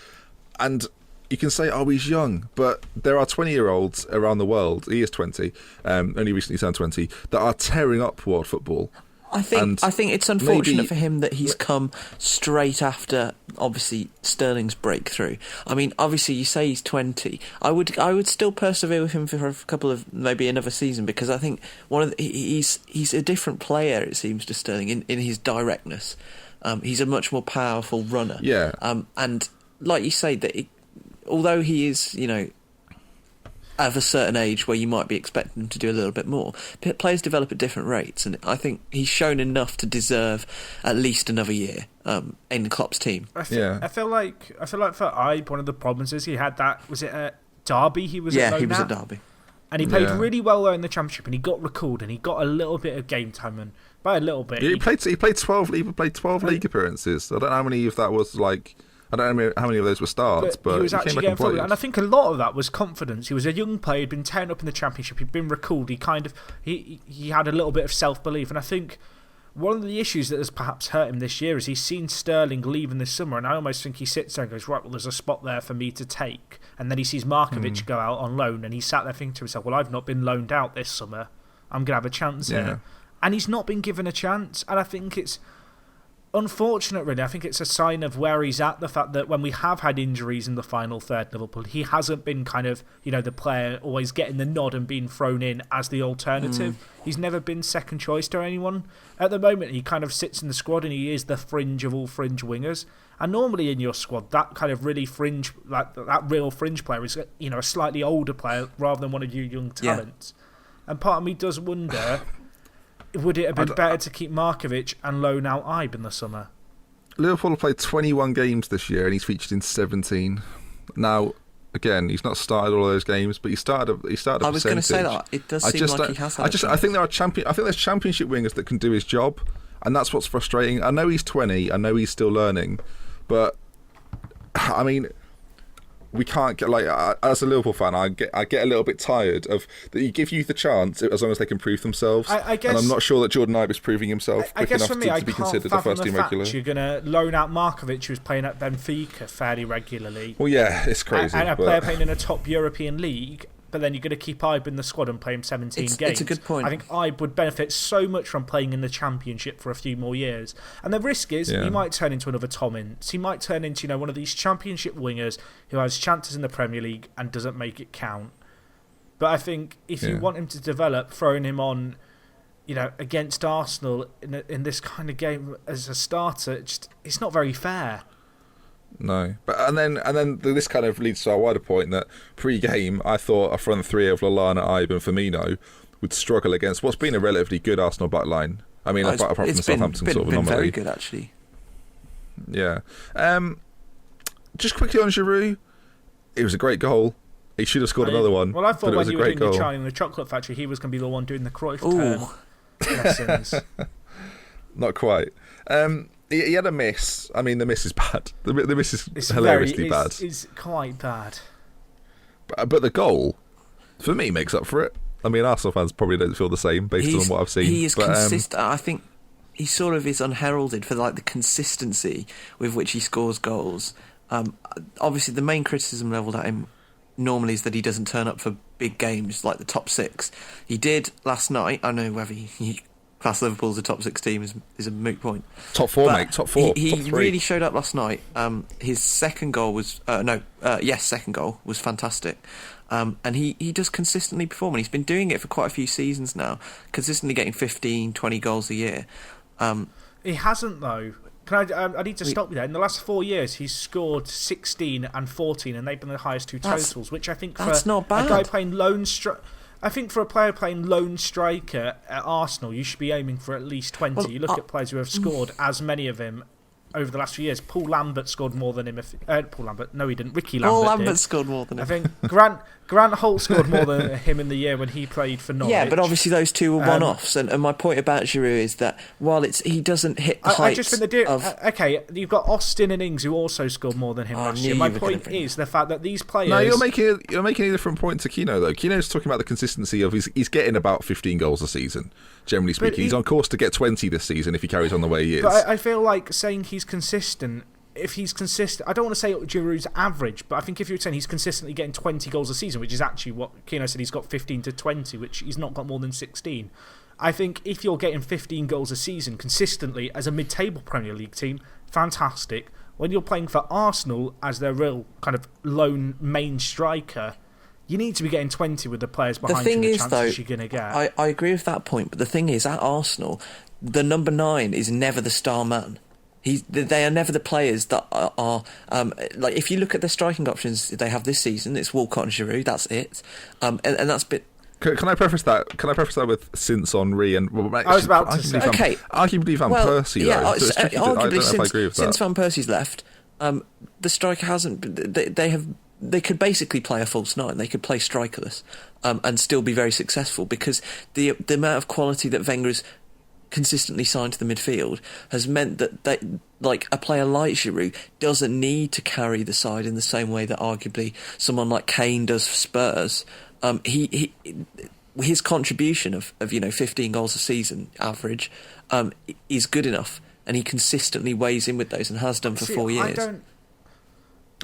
C: and you can say, oh, he's young, but there are 20-year-olds around the world. He is 20, only recently turned 20, that are tearing up world football.
D: I think it's unfortunate for him that he's come straight after, obviously, Sterling's breakthrough. I mean, obviously, you say he's 20. I would still persevere with him for a couple of, maybe another season, because I think he's a different player, it seems, to Sterling in his directness. He's a much more powerful runner.
C: Yeah.
D: And like you say, although he is, of a certain age where you might be expecting him to do a little bit more, players develop at different rates, and I think he's shown enough to deserve at least another year in Klopp's team.
B: I feel like for Ibe, one of the problems is he had that. Was it at Derby? He was at
D: Derby,
B: and he played really well there in the Championship, and he got recalled, and he got a little bit of game time, and by a little bit,
C: he played 12 league appearances. I don't know how many of that was like. I don't know how many of those were starts, but
B: he was actually getting forward. And I think a lot of that was confidence. He was a young player, he'd been tearing up in the Championship, he'd been recalled, he had a little bit of self-belief. And I think one of the issues that has perhaps hurt him this year is he's seen Sterling leaving this summer, and I almost think he sits there and goes, right, well, there's a spot there for me to take. And then he sees Markovic go out on loan, and he sat there thinking to himself, well, I've not been loaned out this summer, I'm going to have a chance here. And he's not been given a chance, and I think it's unfortunate, really. I think it's a sign of where he's at, the fact that when we have had injuries in the final third Liverpool, he hasn't been kind of, the player always getting the nod and being thrown in as the alternative. He's never been second choice to anyone. At the moment, he kind of sits in the squad and he is the fringe of all fringe wingers. And normally in your squad, that kind of really fringe, like that real fringe player is, a slightly older player rather than one of you young talents. Yeah. And part of me does wonder, would it have been better to keep Markovic and loan out Ibe in the summer?
C: Liverpool have played 21 games this year and he's featured in 17. Now, again, he's not started all those games, but he started a percentage.
D: I was going to say that. It does seem like he has had
C: I think there's championship wingers that can do his job, and that's what's frustrating. I know he's 20, I know he's still learning, but I mean, we can't get, like, as a Liverpool fan, I get a little bit tired of that. You give youth a chance as long as they can prove themselves.
B: I guess,
C: and I'm not sure that Jordan Ibe is proving himself quick enough to be considered a first team regular.
B: You're going to loan out Markovic, who's playing at Benfica fairly regularly.
C: Well, yeah, it's crazy.
B: And a player playing in a top European league, but then you're going to keep Ibe in the squad and play him 17 games.
D: It's a good point.
B: I think Ibe would benefit so much from playing in the Championship for a few more years. And the risk is he might turn into another Tom Ince. He might turn into one of these Championship wingers who has chances in the Premier League and doesn't make it count. But I think if you want him to develop, throwing him on, against Arsenal in this kind of game as a starter, it's not very fair.
C: No, but and then this kind of leads to our wider point that pre-game I thought a front three of Lallana, Ibe and Firmino would struggle against what's been a relatively good Arsenal back line. I mean, apart from the Southampton sort of anomaly.
D: It's been very good, actually.
C: Yeah. Just quickly on Giroud, it was a great goal. He should have scored another one.
B: Well, I thought when you were doing your Charlie in the Chocolate Factory, he was going to be the one doing the Cruyff turn lessons.
C: Not quite. He had a miss. I mean, the miss is bad. The miss is hilariously bad.
B: It's quite bad.
C: But the goal, for me, makes up for it. I mean, Arsenal fans probably don't feel the same based on what I've seen.
D: He is consistent. I think he sort of is unheralded for the consistency with which he scores goals. Obviously, the main criticism levelled at him normally is that he doesn't turn up for big games like the top six. He did last night. I know whether he class Liverpool as a top six team is a moot point.
C: Top four, mate. Top four.
D: He really showed up last night. His second goal was second goal was fantastic. And he does consistently perform, and he's been doing it for quite a few seasons now, consistently getting 15, 20 goals a year.
B: He hasn't, though. I need to stop you there. In the last 4 years, he's scored 16 and 14, and they've been the highest two totals, which I think
D: that's not bad.
B: A guy playing lone I think for a player playing lone striker at Arsenal, you should be aiming for at least 20. You look at players who have scored as many of him over the last few years. Paul Lambert scored more than him. Paul Lambert? No, he didn't. Ricky Lambert.
D: Paul Lambert
B: did.
D: scored more than him.
B: I think Grant Holt scored more than him in the year when he played for Norwich.
D: Yeah, but obviously those two were one-offs. And my point about Giroud is that while he doesn't hit the heights
B: I just think okay, you've got Austin and Ings who also scored more than him last year. My point is the fact that these players.
C: No, you're making a different point to Kino though. Kino's talking about the consistency of he's getting about 15 goals a season. Generally speaking, he's on course to get 20 this season if he carries on the way he is.
B: But I feel like saying he's consistent. If he's consistent, I don't want to say Giroud's average, but I think if you're saying he's consistently getting 20 goals a season, which is actually what Kino said, he's got 15 to 20, which he's not got more than 16. I think if you're getting 15 goals a season consistently as a mid-table Premier League team, fantastic. When you're playing for Arsenal as their real kind of lone main striker, you need to be getting 20 with the players behind you and the chances you're going to get.
D: I agree with that point, but the thing is, at Arsenal, the number 9 is never the star man. They are never the players that are like, if you look at the striking options they have this season, it's Walcott and Giroud, that's it. And that's bit.
C: Can I preface that? With since Henry and
B: I was about to say.
D: Okay,
C: arguably Van Persie.
D: Yeah,
C: though, so arguably
D: I agree
C: with
D: since
C: that.
D: Van Persie's left, the striker hasn't. They could basically play a false 9. They could play strikerless and still be very successful because the amount of quality that Wenger has consistently signed to the midfield has meant that like a player like Giroud doesn't need to carry the side in the same way that arguably someone like Kane does for Spurs. His contribution of 15 goals a season average is good enough, and he consistently weighs in with those and has done for 4 years.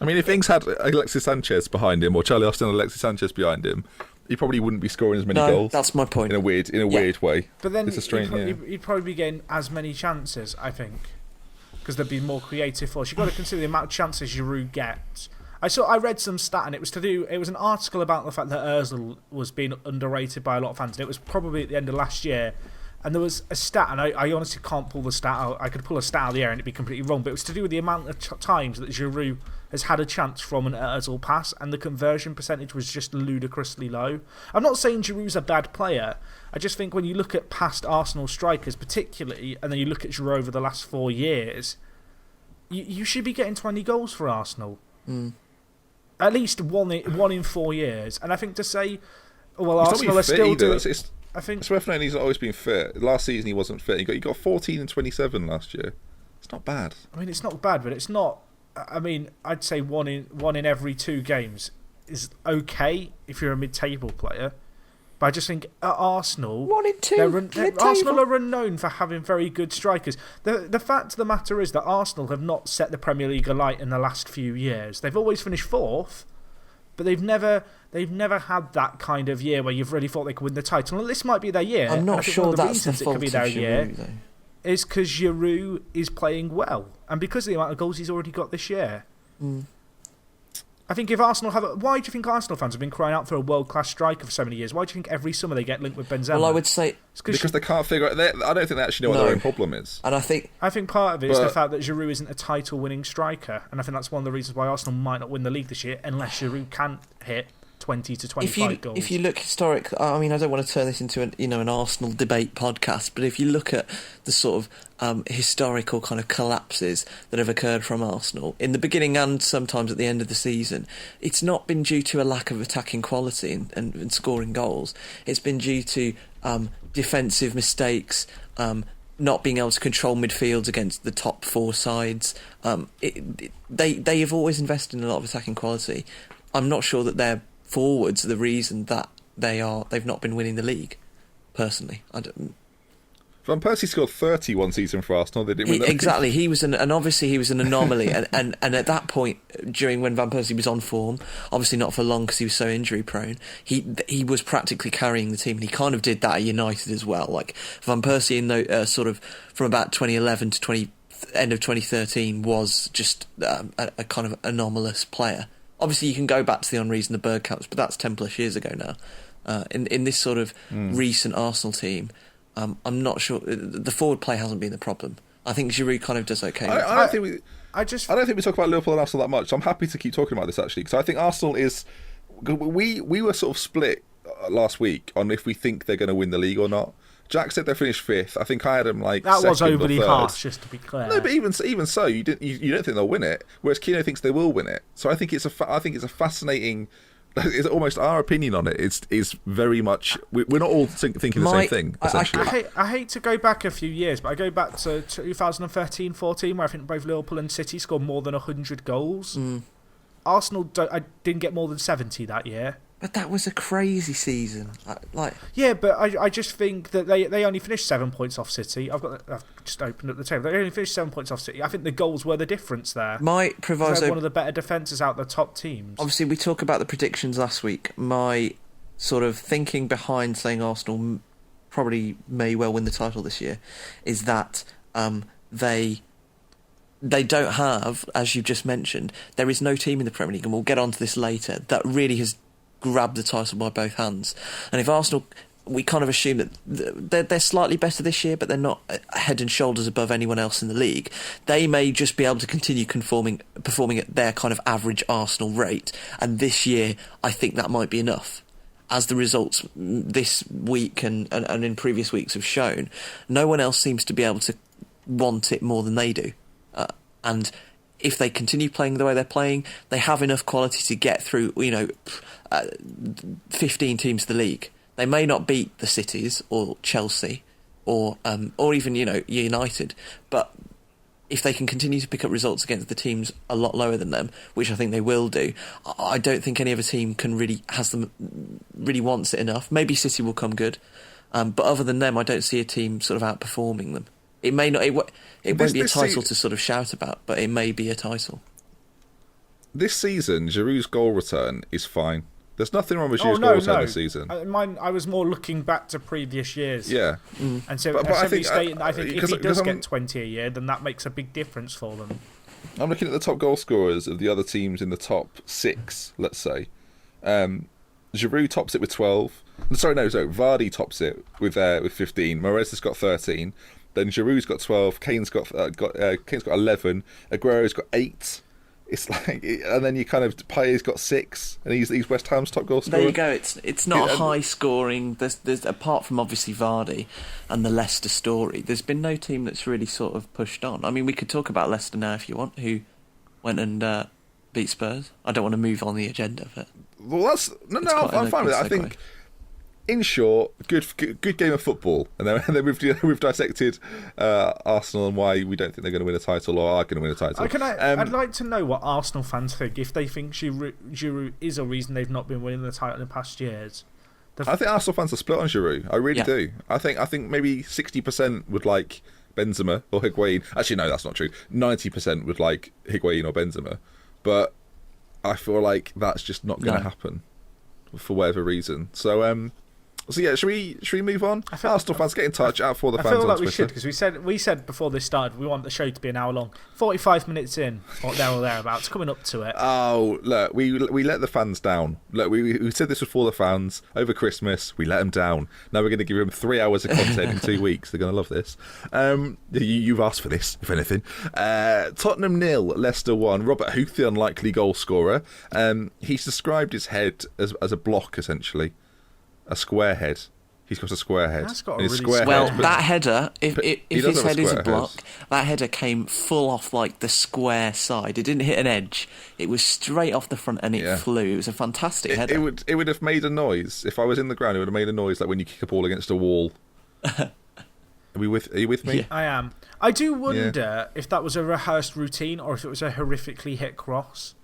C: I mean, if Ings had Alexis Sanchez behind him or Charlie Austin and Alexis Sanchez behind him, he probably wouldn't be scoring as many goals.
D: That's my point.
C: In a weird way.
B: But then
C: it's a strange,
B: he'd probably be getting as many chances, I think, because there'd be more creative force. You've got to consider the amount of chances Giroud gets. I read some stat, and it was an article about the fact that Ozil was being underrated by a lot of fans, and it was probably at the end of last year. And there was a stat, and I honestly can't pull the stat out. I could pull a stat out of the air and it'd be completely wrong, but it was to do with the amount of times that Giroud has had a chance from an Ozil pass, and the conversion percentage was just ludicrously low. I'm not saying Giroud's a bad player. I just think when you look at past Arsenal strikers particularly, and then you look at Giroud over the last 4 years, you should be getting 20 goals for Arsenal. At least one in 4 years. And I think to say, Arsenal are still doing... I think
C: it's worth noting he's not always been fit. Last season he wasn't fit. He got 14 and 27 last year. It's not bad.
B: I mean, it's not bad, but it's not. I mean, I'd say one in every 2 games is okay if you're a mid-table player. But I just think at Arsenal,
D: 1 in 2.
B: Arsenal are unknown for having very good strikers. The fact of the matter is that Arsenal have not set the Premier League alight in the last few years. They've always finished 4th. But they've never had that kind of year where you've really thought they could win the title. And this might be their year.
D: I'm not sure that's the fault
B: it could be
D: of
B: their
D: Giroud,
B: year
D: though.
B: Is because Giroud is playing well, and because of the amount of goals he's already got this year. I think if Arsenal why do you think Arsenal fans have been crying out for a world-class striker for so many years? Why do you think every summer they get linked with Benzema?
D: Well, I would say
C: because they can't figure out. I don't think they actually know what their own problem is.
D: And I think
B: part of it is the fact that Giroud isn't a title-winning striker, and I think that's one of the reasons why Arsenal might not win the league this year unless Giroud can hit 20 to 25 goals.
D: If you look historic, I mean, I don't want to turn this into an Arsenal debate podcast, but if you look at the sort of historical kind of collapses that have occurred from Arsenal in the beginning and sometimes at the end of the season, it's not been due to a lack of attacking quality and scoring goals. It's been due to defensive mistakes, not being able to control midfields against the top 4 sides. They have always invested in a lot of attacking quality. I'm not sure that their forwards are the reason that they've not been winning the league. Personally, I don't.
C: Van Persie scored 30 one season for Arsenal. They didn't win the
D: exactly.
C: league.
D: He was and obviously he was an anomaly. and at that point, during when Van Persie was on form, obviously not for long because he was so injury prone. He was practically carrying the team, and he kind of did that at United as well. Like Van Persie in the sort of from about 2011 to end of 2013 was just a kind of anomalous player. Obviously, you can go back to the Henrys and the Bergkamps, but that's 10+ years ago now. In this sort of recent Arsenal team, I'm not sure the forward play hasn't been the problem. I think Giroud kind of does okay.
C: I don't think we talk about Liverpool and Arsenal that much. So I'm happy to keep talking about this actually, because I think Arsenal is. We were sort of split last week on if we think they're going to win the league or not. Jack said they finished 5th. I think I had them like
B: that was overly
C: or 3rd.
B: harsh, just to be clear.
C: No, but even so, you don't think they'll win it. Whereas Kino thinks they will win it. So I think it's a fascinating. It's almost our opinion on it. It's very much we're not all thinking the same thing. Essentially,
B: I hate to go back a few years, but I go back to 2013-14, where I think both Liverpool and City scored more than 100 goals. Arsenal didn't get more than 70 that year.
D: But that was a crazy season.
B: Yeah, but I just think that they only finished 7 points off City. I've just opened up the table. They only finished 7 points off City. I think the goals were the difference there.
D: My proviso,
B: they're one of the better defences out of the top teams.
D: Obviously, we talked about the predictions last week. My sort of thinking behind saying Arsenal probably may well win the title this year is that they don't have, as you just mentioned, there is no team in the Premier League, and we'll get onto this later, that really has grabbed the title by both hands. And if Arsenal, we kind of assume that they're slightly better this year, but they're not head and shoulders above anyone else in the league. They may just be able to continue performing at their kind of average Arsenal rate. And this year, I think that might be enough. As the results this week and in previous weeks have shown, no one else seems to be able to want it more than they do. And if they continue playing the way they're playing, they have enough quality to get through, 15 teams of the league. They may not beat the Cities or Chelsea or even, United, but if they can continue to pick up results against the teams a lot lower than them, which I think they will do, I don't think any other team really wants it enough. Maybe City will come good, but other than them, I don't see a team sort of outperforming them. It may not. It won't be a title to sort of shout about, but it may be a title.
C: This season, Giroud's goal return is fine. There's nothing wrong with Giroud's goal return this season.
B: I was more looking back to previous years.
C: Yeah.
B: And so I think if he does get 20 a year, then that makes a big difference for them.
C: I'm looking at the top goal scorers of the other teams in the top 6, let's say. Giroud tops it with 12. Vardy tops it with 15. Mahrez has got 13. Then Giroud's got 12, Kane's got 11, Aguero's got 8. It's like, and then you kind of Payet's got 6, and he's West Ham's top goal scorer.
D: There you go. It's not a high scoring. There's apart from obviously Vardy and the Leicester story. There's been no team that's really sort of pushed on. I mean, we could talk about Leicester now if you want, who went and beat Spurs. I don't want to move on the agenda, but
C: I'm fine with that. I think. In short, good game of football, and then we've dissected Arsenal and why we don't think they're going to win a title or are going to win a title.
B: I'd like to know what Arsenal fans think, if they think Giroud is a reason they've not been winning the title in past years.
C: I think Arsenal fans are split on Giroud. I really do. I think maybe 60% would like Benzema or Higuain. Actually, no, that's not true. 90% would like Higuain or Benzema, but I feel like that's just not going to happen for whatever reason. So yeah, should we move on? Arsenal fans, get in touch at ForTheFans on Twitter. I feel like we should,
B: because we said before this started we want the show to be an hour long. 45 minutes in, or thereabouts, coming up to it.
C: Oh, look, we let the fans down. Look, we said this was ForTheFans over Christmas. We let them down. Now we're going to give them 3 hours of content in 2 weeks. They're going to love this. You've asked for this, if anything. Tottenham 0, Leicester 1. Robert Huth, the unlikely goal scorer. He's described his head as a block, essentially. A square head. He's got a square head.
B: That's got a really
D: that header, if his head is a block, that header came full off like the square side. It didn't hit an edge. It was straight off the front and it flew. It was a fantastic header.
C: It would have made a noise. If I was in the ground, it would have made a noise like when you kick a ball against a wall. Are you with me?
B: Yeah. I am. I do wonder if that was a rehearsed routine or if it was a horrifically hit cross.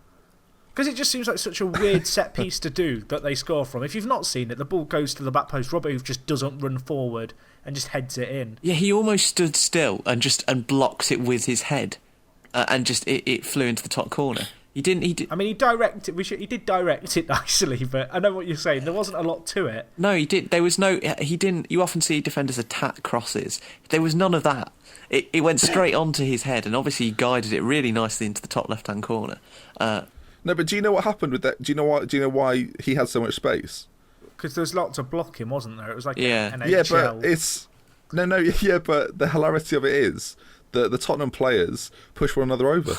B: Because it just seems like such a weird set piece to do that they score from. If you've not seen it, the ball goes to the back post. Robert Huth just doesn't run forward and just heads it in.
D: Yeah, he almost stood still and blocks it with his head, and just it flew into the top corner. He didn't.
B: I mean, he did direct it nicely, but I know what you're saying. There wasn't a lot to it.
D: No, he did. There was no. He didn't. You often see defenders attack crosses. There was none of that. It went straight onto his head, and obviously he guided it really nicely into the top left-hand corner.
C: No, but do you know what happened with that? Do you know why he had so much space?
B: Because there's lots of blocking, wasn't there? It was like an
C: but it's but the hilarity of it is that the Tottenham players push one another over.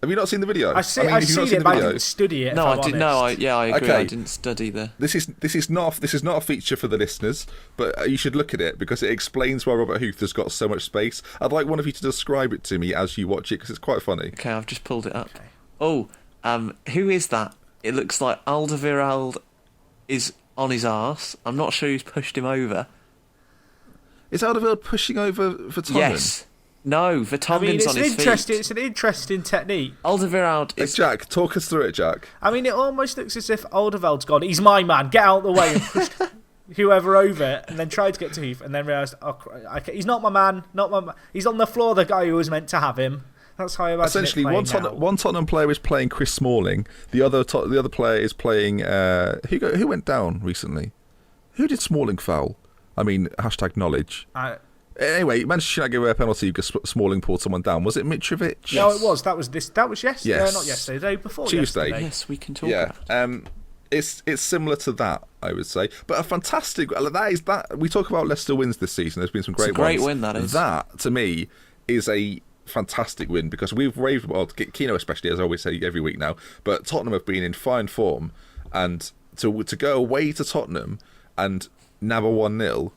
C: Have you not seen the video?
B: I've seen it, but I didn't study it.
D: No, I didn't. No, I agree.
C: Okay.
D: I didn't study the.
C: This is not a feature for the listeners, but you should look at it because it explains why Robert Huth has got so much space. I'd like one of you to describe it to me as you watch it because it's quite funny.
D: Okay, I've just pulled it up. Okay. Oh, who is that? It looks like Alderweireld is on his arse. I'm not sure who's pushed him over.
C: Is Alderweireld pushing over Vertonghen?
D: Yes. No, Vertonghen's on his feet.
B: It's an interesting technique.
D: Alderweireld is...
C: Jack, talk us through it, Jack.
B: I mean, it almost looks as if Alderweireld's gone, he's my man, get out of the way, and pushed whoever over, and then tried to get to Heath, and then realised, he's not my man, he's on the floor, the guy who was meant to have him. That's how I imagine
C: essentially,
B: it
C: one Tottenham player is playing Chris Smalling, the other player is playing... who went down recently? Who did Smalling foul? I mean, #knowledge. Anyway, Manchester United gave away a penalty because Smalling pulled someone down. Was it Mitrovic?
B: Yes. No, it was. That was yesterday.
C: Yes.
B: Not yesterday. The day before
C: Tuesday.
B: Yesterday.
D: Yes, we can talk about it.
C: It's similar to that, I would say. But a fantastic... That we talk about Leicester wins this season. There's been some great ones.
D: It's a great win, that is.
C: That, to me, is a fantastic win because we've raved about... Keno especially, as I always say every week now, but Tottenham have been in fine form. And to go away to Tottenham and nab a 1-0...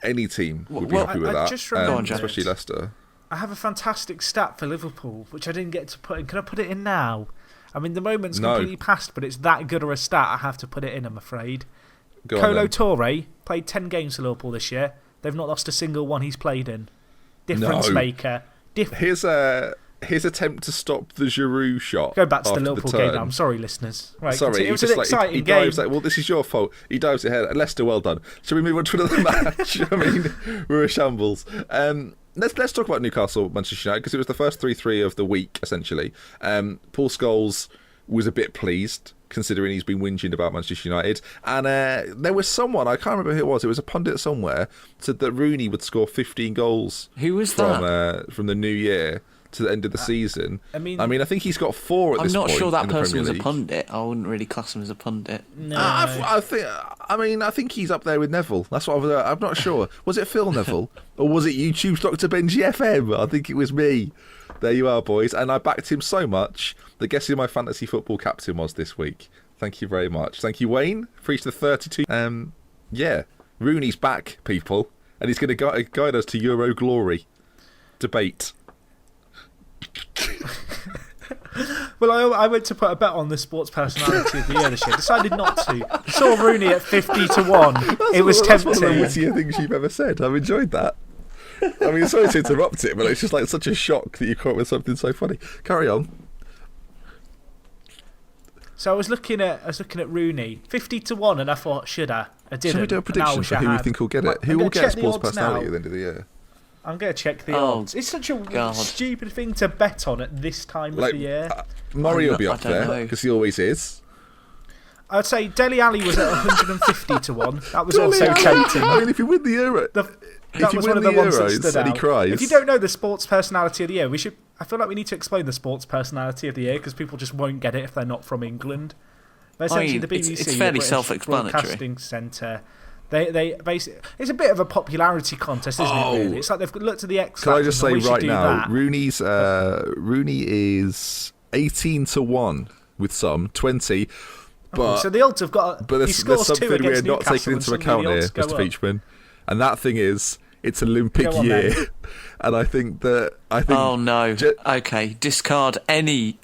C: Any team would be happy with that, especially Leicester.
B: I have a fantastic stat for Liverpool, which I didn't get to put in. Can I put it in now? I mean, the moment's completely past, but it's that good of a stat, I have to put it in, I'm afraid. Kolo Touré played 10 games for Liverpool this year. They've not lost a single one he's played in. Difference maker.
C: His attempt to stop the Giroud shot.
B: Go back to the Liverpool game now. I'm sorry, listeners. Right,
C: sorry,
B: it was an exciting game.
C: Well, this is your fault. He dives ahead. Leicester, well done. Shall we move on to another match? I mean, we're a shambles. Let's talk about Newcastle, Manchester United, because it was the first 3-3 of the week, essentially. Paul Scholes was a bit pleased, considering he's been whinging about Manchester United. And there was someone, I can't remember who it was a pundit somewhere, said that Rooney would score 15 goals.
D: Who was that?
C: From the new year to the end of the season. I mean, I think he's got 4 at this point.
D: I'm not sure that person was
C: a
D: pundit. I wouldn't really class him as a pundit.
B: No.
C: I think he's up there with Neville. That's what I'm not sure. Was it Phil Neville or was it YouTube's Dr. Benji FM? I think it was me. There you are, boys. And I backed him so much that guess who my fantasy football captain was this week? Thank you very much. Thank you, Wayne, for each of the 32. Yeah, Rooney's back, people, and he's going to guide us to Euro glory debate.
B: Well, I went to put a bet on the sports personality of the year this year. Decided not to. Saw Rooney at 50-1. It was tempting.
C: That's one of the wittier things you've ever said. I've enjoyed that. I mean, sorry to interrupt it, but it's just like such a shock that you come up with something so funny. Carry on.
B: So I was looking at Rooney 50-1, and I thought, should I? I didn't.
C: Shall we do a prediction for who we think will get it? Who will get sports personality at the end of the year?
B: I'm going to check the odds. It's such a stupid thing to bet on at this time of the year.
C: Murray will be up there, because he always is.
B: I'd say Dele Alli was at 150-1. That was also tempting.
C: I mean, if you win the Euro...
B: That was one of the ones that stood out.
C: He cries.
B: If you don't know the sports personality of the year, I feel like we need to explain the sports personality of the year, because people just won't get it if they're not from England. But essentially, the BBC,
D: it's fairly self-explanatory.
B: Broadcasting Centre... They basically, it's a bit of a popularity contest, isn't it? Really, it's like they've looked at the X Factor.
C: Can I just say right now, Rooney is 18-1, with some 20. But
B: so the odds have got.
C: But there's something we're not taking into account here, Mr. Peachman, and that thing is it's Olympic year, and I think.
D: Oh no! Okay, discard any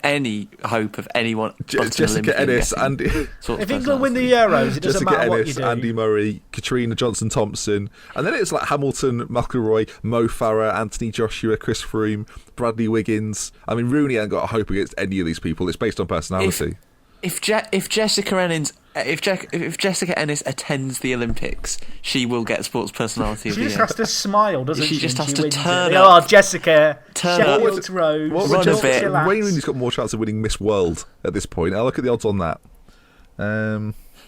D: hope of anyone.
C: Jessica Ennis, Andy.
B: If England win the Euros, it doesn't matter what you do.
C: Andy Murray, Katrina Johnson-Thompson, and then it's like Hamilton, McIlroy, Mo Farah, Anthony Joshua, Chris Froome, Bradley Wiggins. I mean, Rooney ain't got a hope against any of these people. It's based on personality.
D: If Jessica Ennis attends the Olympics, she will get sports personality of the year.
B: She just has to smile, doesn't she?
D: She just has to turn
B: up. Oh, Jessica.
D: Turn up.
B: Run
D: a bit.
C: Wayne Rooney's got more chance of winning Miss World at this point. I'll look at the odds on that.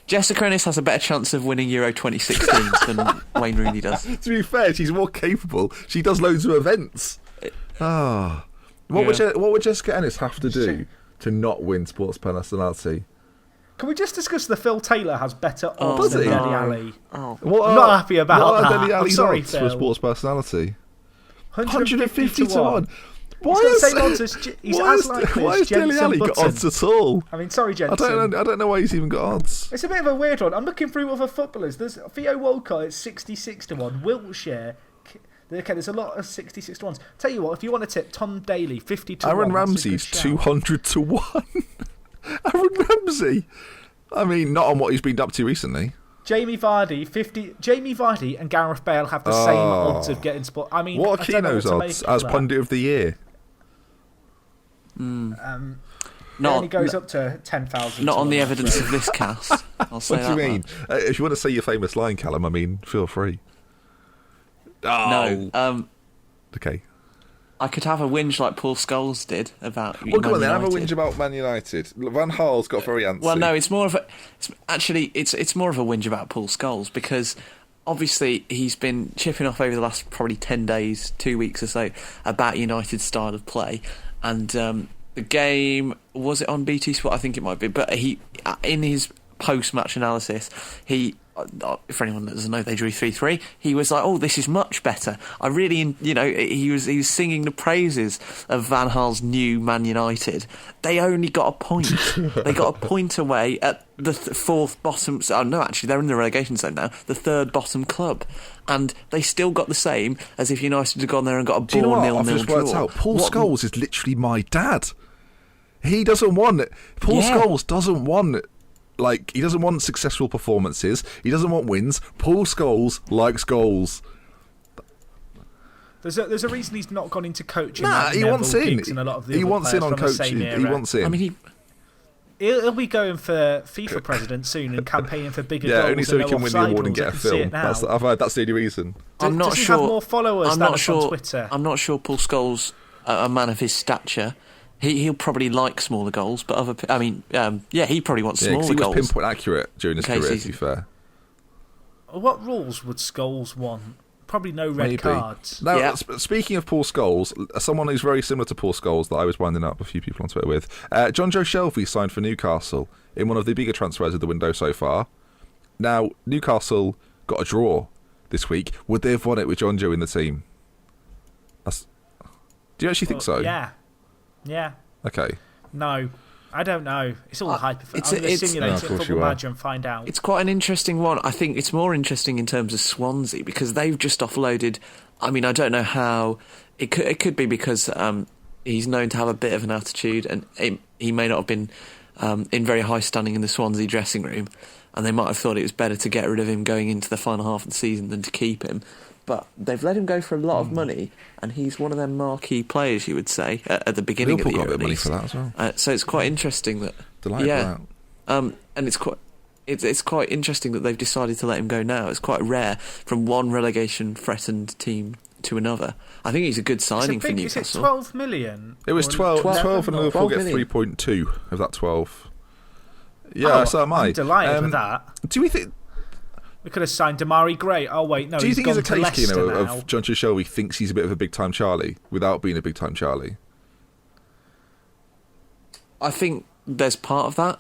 D: Jessica Ennis has a better chance of winning Euro 2016 than Wayne Rooney does.
C: To be fair, she's more capable. She does loads of events. What would Jessica Ennis have to do to not win sports personality?
B: Can we just discuss the Phil Taylor has better odds than Dele Alli?
C: I'm
B: not happy about that.
C: What are Dele Alli's
B: odds
C: for sports personality? 150-1.
B: He's got the same odds as
C: why has Dele Alli got odds at all?
B: I mean, sorry, Jensen.
C: I don't know why he's even got odds.
B: It's a bit of a weird one. I'm looking through other footballers. There's Theo Walcott at 66 to 1. Wiltshire. Okay, there's a lot of 66 to 1s. Tell you what, if you want to tip, Tom Daly, 50 to 1.
C: Aaron Ramsey's 200 to 1. Aaron Ramsey. I mean, not on what he's been up to recently.
B: Jamie Vardy and Gareth Bale have the same odds of getting spot. I mean,
C: what are Keno's odds as pundit of the year?
B: It only goes up to 10,000.
D: Not on the evidence of this cast. I'll say
C: what do you mean? If you want to say your famous line, Callum, I mean, feel free.
D: No.
C: Okay.
D: I could have a whinge like Paul Scholes did about.
C: Well, come on then, have a whinge about Man United. Van Gaal's got very antsy.
D: Well, no, it's more of a. It's more of a whinge about Paul Scholes because obviously he's been chipping off over the last probably 10 days, 2 weeks or so about United's style of play, and the game, was it on BT Sport? I think it might be, but he in his post-match analysis, for anyone that doesn't know, they drew 3-3. He was like, "Oh, this is much better." I really, he was singing the praises of Van Gaal's new Man United. They only got a point. They got a point away at the fourth bottom. Oh no, actually, they're in the relegation zone now. The third bottom club, and they still got the same as if United had gone there and got a ball 0-0 draw.
C: Paul Scholes is literally my dad. He doesn't want it. Paul Scholes doesn't want it. He doesn't want successful performances. He doesn't want wins. Paul Scholes likes goals.
B: There's a reason he's not gone into coaching.
C: He wants in.
B: He
C: wants in on coaching. He wants in.
D: I mean,
B: he'll be going for FIFA president soon and campaigning for bigger goals.
C: Yeah, only so he can win the award and get a film. I've heard that's the only reason.
B: I'm not sure. Have more followers on Twitter?
D: I'm not sure Paul Scholes, a man of his stature. He'll probably like smaller goals, but he probably wants smaller goals.
C: He was pinpoint accurate during his career, to be fair.
B: What rules would Scholes want? Probably no red cards.
C: Now, speaking of Paul Scholes, someone who's very similar to Paul Scholes that I was winding up a few people on Twitter with, John Joe Shelby signed for Newcastle in one of the bigger transfers of the window so far. Now, Newcastle got a draw this week. Would they have won it with John Joe in the team? Do you actually think so?
B: Yeah.
C: Okay.
B: No, I don't know. It's all hypothetical. I'm going to simulate it in Football Manager and find out.
D: It's quite an interesting one. I think it's more interesting in terms of Swansea because they've just offloaded. I mean, I don't know how. It could be because he's known to have a bit of an attitude, and he may not have been in very high standing in the Swansea dressing room, and they might have thought it was better to get rid of him going into the final half of the season than to keep him. But they've let him go for a lot of money, and he's one of their marquee players, you would say, at the beginning of the year.
C: Liverpool got a bit of money for that as well.
D: So it's quite interesting that. And it's quite interesting that they've decided to let him go now. It's quite rare from one relegation-threatened team to another. I think he's a good signing for Newcastle.
B: Is it 12 million?
C: It was 12 and Liverpool get 3.2 of that 12. Yeah, so am I.
B: I'm delighted with that.
C: Do we think?
B: We could have signed Damari Gray. Oh, wait, no.
C: Do you think
B: he's
C: a case,
B: Leicester now.
C: of John Joe Shelby thinks he's a bit of a big-time Charlie without being a big-time Charlie?
D: I think there's part of that.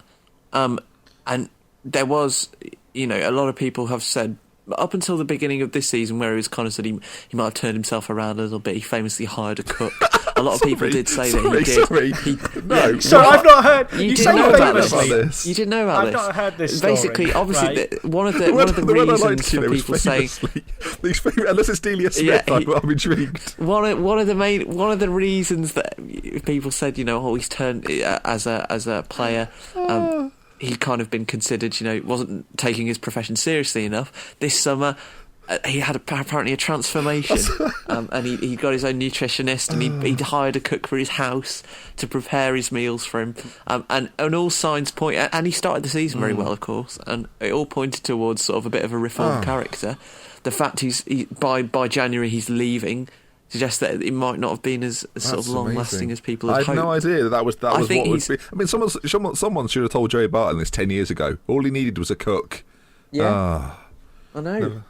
D: And there was, a lot of people have said, up until the beginning of this season, where he was kind of said he might have turned himself around a little bit, he famously hired a cook. A lot of people did say that he did.
B: I've not heard.
D: You didn't know about this. You didn't know about
B: this. I've not heard this.
D: Basically,
B: story,
D: obviously,
B: right?
D: one of the reasons for people saying,
C: unless it's Delia Smith, I'm intrigued.
D: One of the reasons that people said, he's turned as a player. He'd kind of been considered, wasn't taking his profession seriously enough. This summer, he had apparently a transformation, and he got his own nutritionist, and he'd hired a cook for his house to prepare his meals for him. And all signs point, and he started the season very well, of course, and it all pointed towards sort of a bit of a reformed character. The fact by January he's leaving suggests that it might not have been as sort of long-lasting as people had hoped.
C: I had no idea that was what would be. I mean, someone should have told Joey Barton this 10 years ago. All he needed was a cook.
D: Yeah, I know. Never.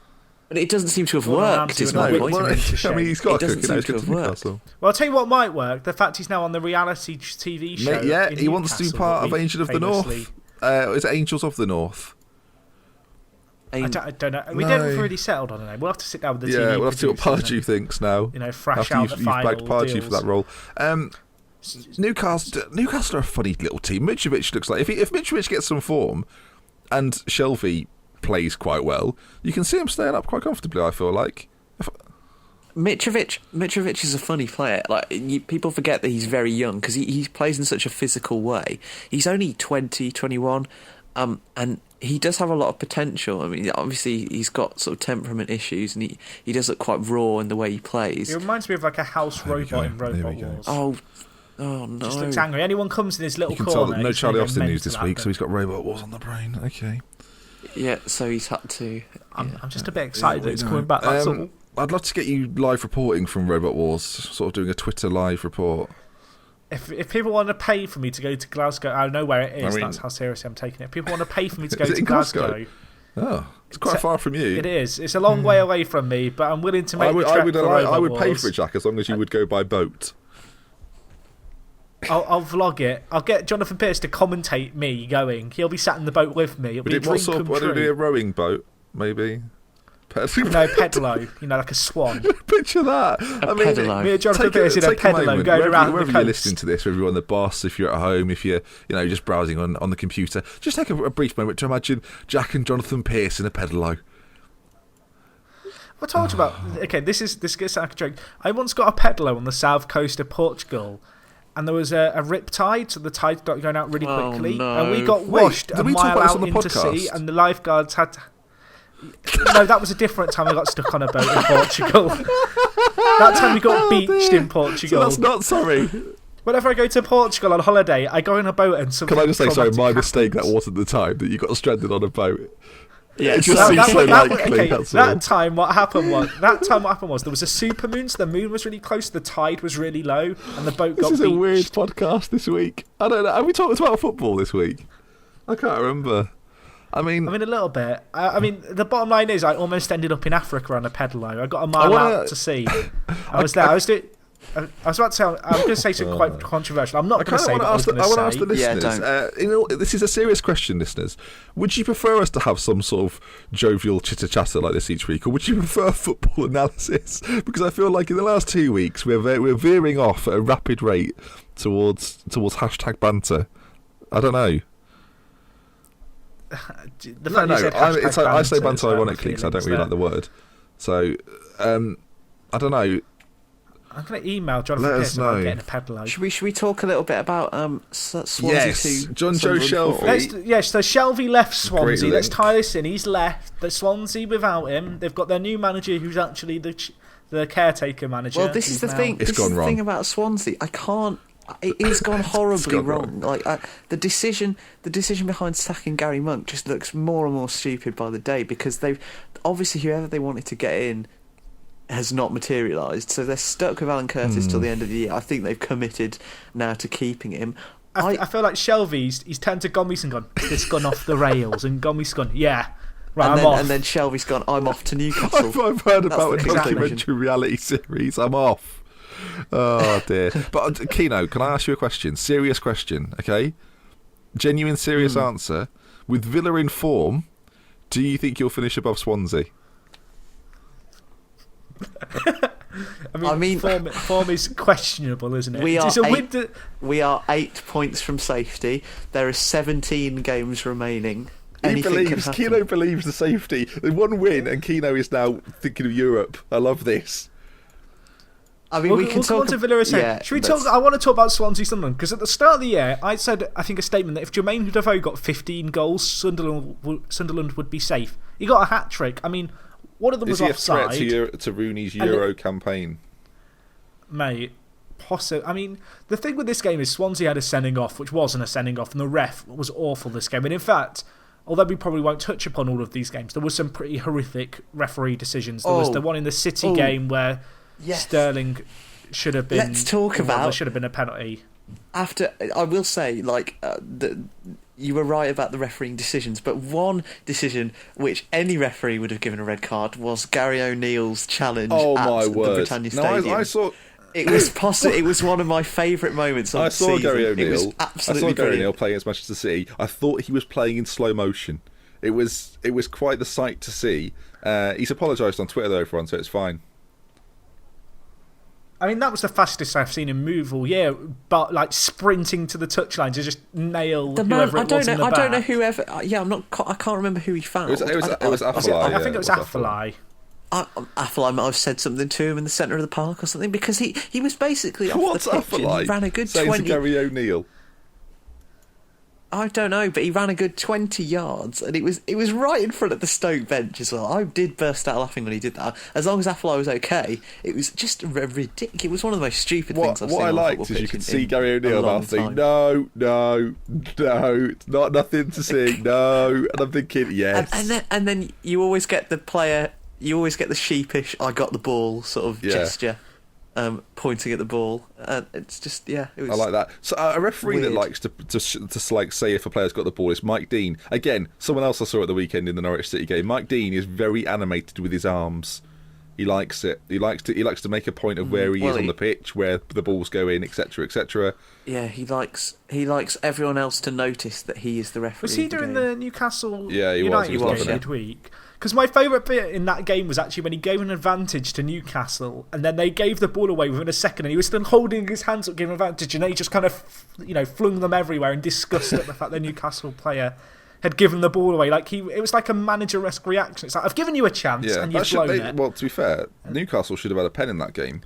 D: But it doesn't seem to have worked. It's my point.
C: I mean, he's got a cook. He's good to
B: Newcastle. Well, I'll tell you what might work. The fact he's now on the reality TV show.
C: Yeah, he wants to be part of Angel of the North. Is it Angels of the North?
B: I don't know. We haven't really settled on a name. We'll have to sit down with the TV.
C: Yeah, we'll have to see what Pardew thinks now.
B: Thrash out the final
C: you've bagged Pardew for that role. Newcastle are a funny little team. Mitrovic looks like if Mitrovic gets some form and Shelvey plays quite well, you can see him staying up quite comfortably. I feel like.
D: Mitrovic is a funny player. Like people forget that he's very young because he plays in such a physical way. He's only 20, 21, and he does have a lot of potential. I mean, obviously he's got sort of temperament issues, and he does look quite raw in the way he plays.
B: He reminds me of like a house robot in Robot Wars.
D: Oh no!
B: Just looks angry. Anyone comes in his little corner.
C: Tell that no Charlie Austin news this week, so he's got Robot Wars on the brain. Okay.
D: Yeah, so he's had to.
B: I'm just a bit excited that it's coming back. That's all.
C: I'd love to get you live reporting from Robot Wars, sort of doing a Twitter live report.
B: If people want to pay for me to go to Glasgow, I know where it is. That's how seriously I'm taking it. If people want to pay for me to go to Glasgow.
C: Oh, it's quite far from you.
B: It is. It's a long way away from me, but I'm willing to make the trek
C: I would pay for it, Jack, as long as you would go by boat.
B: I'll vlog it. I'll get Jonathan Pearce to commentate me going. He'll be sat in the boat with me. It'll be a dream come true.
C: Would it be a rowing boat, maybe?
B: No, pedalo, like a swan.
C: Picture that.
D: Pedalo.
B: Me and Jonathan Pearce in a pedalo going around
C: wherever
B: the coast.
C: You're listening to this, wherever you're on the bus, if you're at home, if you're just browsing on the computer, just take a brief moment to imagine Jack and Jonathan Pearce in a pedalo.
B: I told you about. Okay, this gets like a joke. I once got a pedalo on the south coast of Portugal, and there was a rip tide, so the tide started going out really quickly, and we got washed a mile out into sea, and the lifeguards had to. No, that was a different time I got stuck on a boat in Portugal. That time we got beached in Portugal.
C: So that's not sorry.
B: Whenever I go to Portugal on holiday, I go in a boat and something.
C: Can I just say, sorry, my mistake, that wasn't the time that you got stranded on a boat.
D: Yeah,
C: it just seems so likely.
B: Okay, that time what happened was there was a supermoon, so the moon was really close, the tide was really low, and the boat got beached.
C: This is a weird podcast this week. I don't know. Have we talked about football this week? I can't remember. I mean,
B: a little bit. I mean, the bottom line is I almost ended up in Africa on a pedalo. I got a mile out to sea. I was there. I was about to say, I'm going to say something quite controversial. I'm not going to say what I was going to say.
C: I want to ask the listeners, this is a serious question, listeners. Would you prefer us to have some sort of jovial chitter-chatter like this each week, or would you prefer football analysis? Because I feel like in the last 2 weeks, we're veering off at a rapid rate towards hashtag banter. I don't know. I say banter ironically because I don't really like the word. So, I don't know.
B: I'm going to email Jonathan Pearce about getting a pedalo.
D: Should we talk a little bit about Swansea?
C: Yes, John Joe Shelvey.
B: Yes, so Shelvey left Swansea. Let's tie this in. He's left. The Swansea without him. They've got their new manager, who's actually the caretaker manager.
D: Well, this is the thing. This is the thing about Swansea. It has gone horribly wrong. Like the decision behind sacking Gary Monk just looks more and more stupid by the day, because they've obviously, whoever they wanted to get in has not materialised, so they're stuck with Alan Curtis till the end of the year. I think they've committed now to keeping him.
B: I feel like Shelvey's he's turned to Gomis and gone, this gone off the rails, and Gomis gone, yeah. Right, I'm off.
D: And then Shelvey's gone, I'm off to Newcastle.
C: I've heard about a documentary reality series. I'm off. Oh dear. But Keno, can I ask you a question? Serious question, okay? Genuine serious answer. With Villa in form, do you think you'll finish above Swansea?
B: I mean form is questionable, isn't it?
D: We are 8 points from safety. There are 17 games remaining.
C: Keno believes the safety. The one win, and Keno is now thinking of Europe. I love this.
D: I mean, we can
B: talk on to Villa a second. Should we talk? I want to talk about Swansea Sunderland, because at the start of the year, I said, I think, a statement that if Jermaine Defoe got 15 goals, Sunderland would be safe. He got a hat trick. I mean, one of them was offside.
C: Is he a threat to Rooney's Euro campaign?
B: Mate, possibly. I mean, the thing with this game is Swansea had a sending off, which wasn't a sending off, and the ref was awful this game. And in fact, although we probably won't touch upon all of these games, there were some pretty horrific referee decisions. There was the one in the City game where Sterling should have been.
D: Let's talk about.
B: There should have been a penalty.
D: After, I will say, you were right about the refereeing decisions, but one decision which any referee would have given a red card was Gary O'Neill's challenge at the Britannia Stadium.
C: I saw.
D: It was It was one of my favourite moments of the season.
C: Gary O'Neill.
D: It was absolutely
C: Gary O'Neill playing against Manchester City. I thought he was playing in slow motion. It was quite the sight to see. He's apologised on Twitter though, everyone, so it's fine.
B: I mean, that was the fastest I've seen him move all year, but like sprinting to the touchline to just nail whoever it was in the back.
D: I don't know whoever. Yeah, I can't remember who he fouled.
C: It was Afellay.
B: I think it was Afellay.
D: Afellay might have said something to him in the centre of the park or something, because he was basically off the pitch and he ran a good 20.
C: Gary O'Neill.
D: I don't know, but he ran a good 20 yards, and it was right in front of the Stoke bench as well. I did burst out laughing when he did that. As long as Afellay was okay, it was just ridiculous. It was one of the most stupid things I've seen.
C: What I liked is you could see Gary O'Neill mouth saying, "No, it's not nothing to see, no." And I'm thinking, yes.
D: And then you always get the player, you always get the sheepish "I got the ball" sort of gesture. Pointing at the ball, it's just it was.
C: I like that. So a referee weird. That likes to like say if a player's got the ball is Mike Dean. Again, someone else I saw at the weekend in the Norwich City game. Mike Dean is very animated with his arms. He likes it. He likes to make a point of where he is on the pitch, where the ball's going, etc., etc.
D: Yeah, he likes everyone else to notice that he is the referee.
B: Was he doing the Newcastle
C: United
B: game midweek? Because my favourite bit in that game was actually when he gave an advantage to Newcastle, and then they gave the ball away within a second, and he was still holding his hands up, giving advantage, and he just kind of, flung them everywhere in disgust at the fact that Newcastle player had given the ball away. It was like a manager-esque reaction. It's like, I've given you a chance, and you've blown it.
C: Well, to be fair, Newcastle should have had a pen in that game.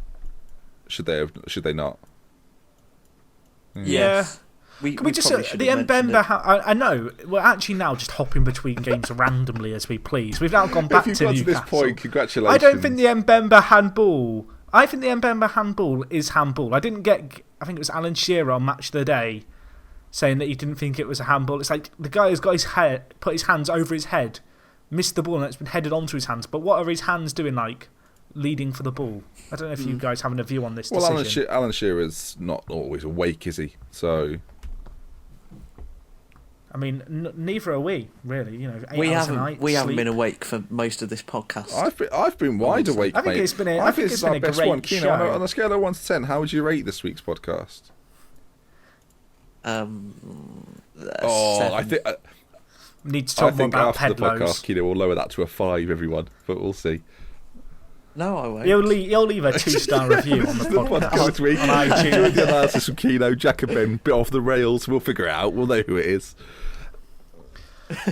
C: Should they not?
D: Yes.
B: Can we just the Mbemba? I know we're actually now just hopping between games randomly as we please. We've now gone back to Newcastle.
C: To this point, congratulations.
B: I don't think the Mbemba handball. I think the Mbemba handball is handball. I think it was Alan Shearer on Match of the Day saying that he didn't think it was a handball. It's like the guy has got put his hands over his head, missed the ball, and it's been headed onto his hands. But what are his hands doing? Like leading for the ball. I don't know if you guys have a view on this decision.
C: Well, Alan Shearer's not always awake, is he? So.
B: I mean, neither are we, really.
D: We haven't been awake for most of this podcast.
C: I've been wide awake, mate.
B: I think it's been a great show.
C: On a scale of 1 to 10, how would you rate this week's podcast?
D: 7.
C: I think.
B: Need to talk more about
C: after
B: pedlos.
C: The podcast, Kino will lower that to a 5, everyone. But we'll see.
D: No, I won't.
B: You'll leave a 2-star review on the podcast
C: this week.
B: on iTunes.
C: During the analysis from Kino, Jack and Ben, bit off the rails. We'll figure it out. We'll know who it is.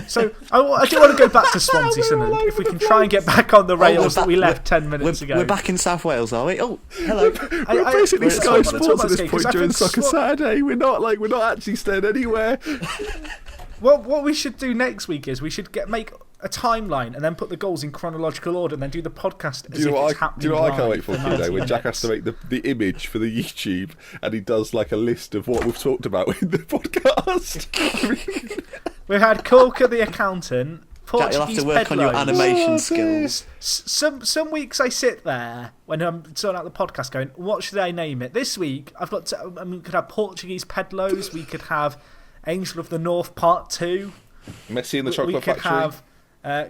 B: So I do want to go back to Swansea Sunderland. If we can try and get back on the rails that we left 10 minutes ago.
D: We're back in South Wales, are we? Oh, hello.
C: We're basically Sky Sports at this point during Soccer Saturday. We're not actually staying anywhere.
B: Well, what we should do next week is we should make a timeline and then put the goals in chronological order and then do the podcast as if it's happening.
C: Do you know what I can't wait for,
B: Kino?
C: When Jack has to make the image for the YouTube and he does like a list of what we've talked about in the podcast.
B: We had Corker the accountant, Portuguese
D: Jack, you'll have to work on your animation skills.
B: Some weeks I sit there when I'm sorting out the podcast going, what should I name it? This week we could have Portuguese Pedlos, we could have Angel of the North Part 2.
C: Messi in the Chocolate Factory.
B: We could have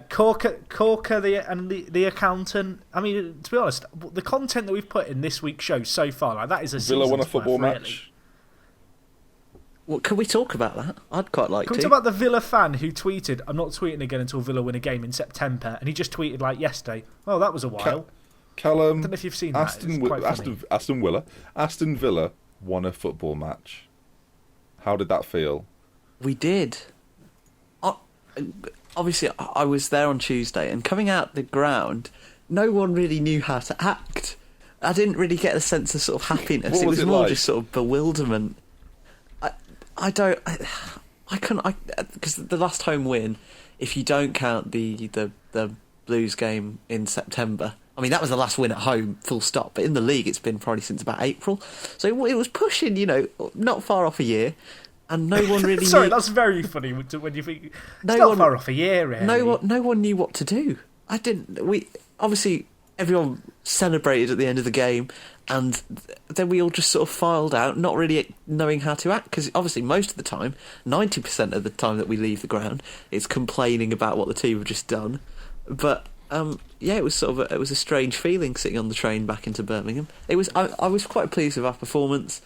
B: Corker the accountant. I mean, to be honest, the content that we've put in this week's show so far, that is a
C: Villa won a football match.
D: Well, can we talk about that? I'd quite like to.
B: Can we talk about the Villa fan who tweeted, I'm not tweeting again until Villa win a game in September, and he just tweeted yesterday. Well, that was a while.
C: Callum,
B: I don't know if you've seen that.
C: Aston Villa won a football match. How did that feel?
D: We did. Obviously, I was there on Tuesday, and coming out the ground, no one really knew how to act. I didn't really get a sense of sort of happiness. It was more just sort of bewilderment. I couldn't, because the last home win, if you don't count the Blues game in September, I mean, that was the last win at home, full stop. But in the league, it's been probably since about April. So it was pushing, not far off a year. And no one really
B: Sorry,
D: knew...
B: that's very funny when you think... It's not far off a year, really.
D: No one knew what to do. Obviously, everyone celebrated at the end of the game, and then we all just sort of filed out, not really knowing how to act, because obviously most of the time, 90% of the time that we leave the ground, it's complaining about what the team have just done. But... it was it was a strange feeling sitting on the train back into Birmingham. I was quite pleased with our performance.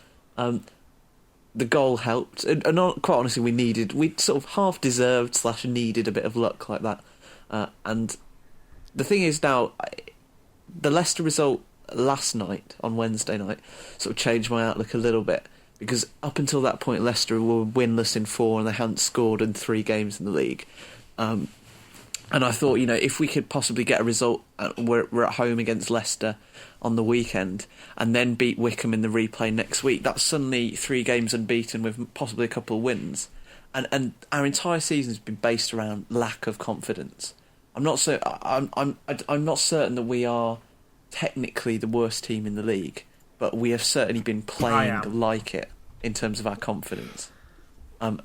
D: the goal helped, and quite honestly, we sort of half deserved / needed a bit of luck like that. And the thing is now, the Leicester result last night on Wednesday night sort of changed my outlook a little bit, because up until that point, Leicester were winless in 4 and they hadn't scored in 3 games in the league. And I thought, if we could possibly get a result, we're at home against Leicester on the weekend, and then beat Wickham in the replay next week, that's suddenly 3 games unbeaten with possibly a couple of wins. And our entire season has been based around lack of confidence. I'm not not certain that we are technically the worst team in the league, but we have certainly been playing like it in terms of our confidence. And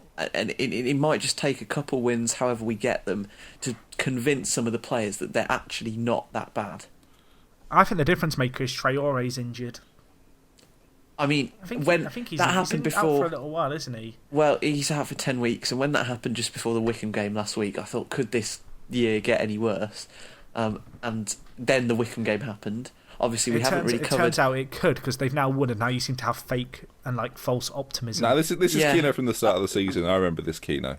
D: it might just take a couple wins, however we get them, to convince some of the players that they're actually not that bad.
B: I think the difference maker is Traore's injured.
D: I mean,
B: I think he's
D: happened before,
B: out for a little while, isn't he?
D: Well, he's out for 10 weeks, and when that happened just before the Wickham game last week, I thought, could this year get any worse? And then the Wickham game happened. Obviously, we haven't really covered.
B: It turns out it could, because they've now won, and now you seem to have fake and false optimism.
C: No, this is Keno from the start of the season. I remember this Keno.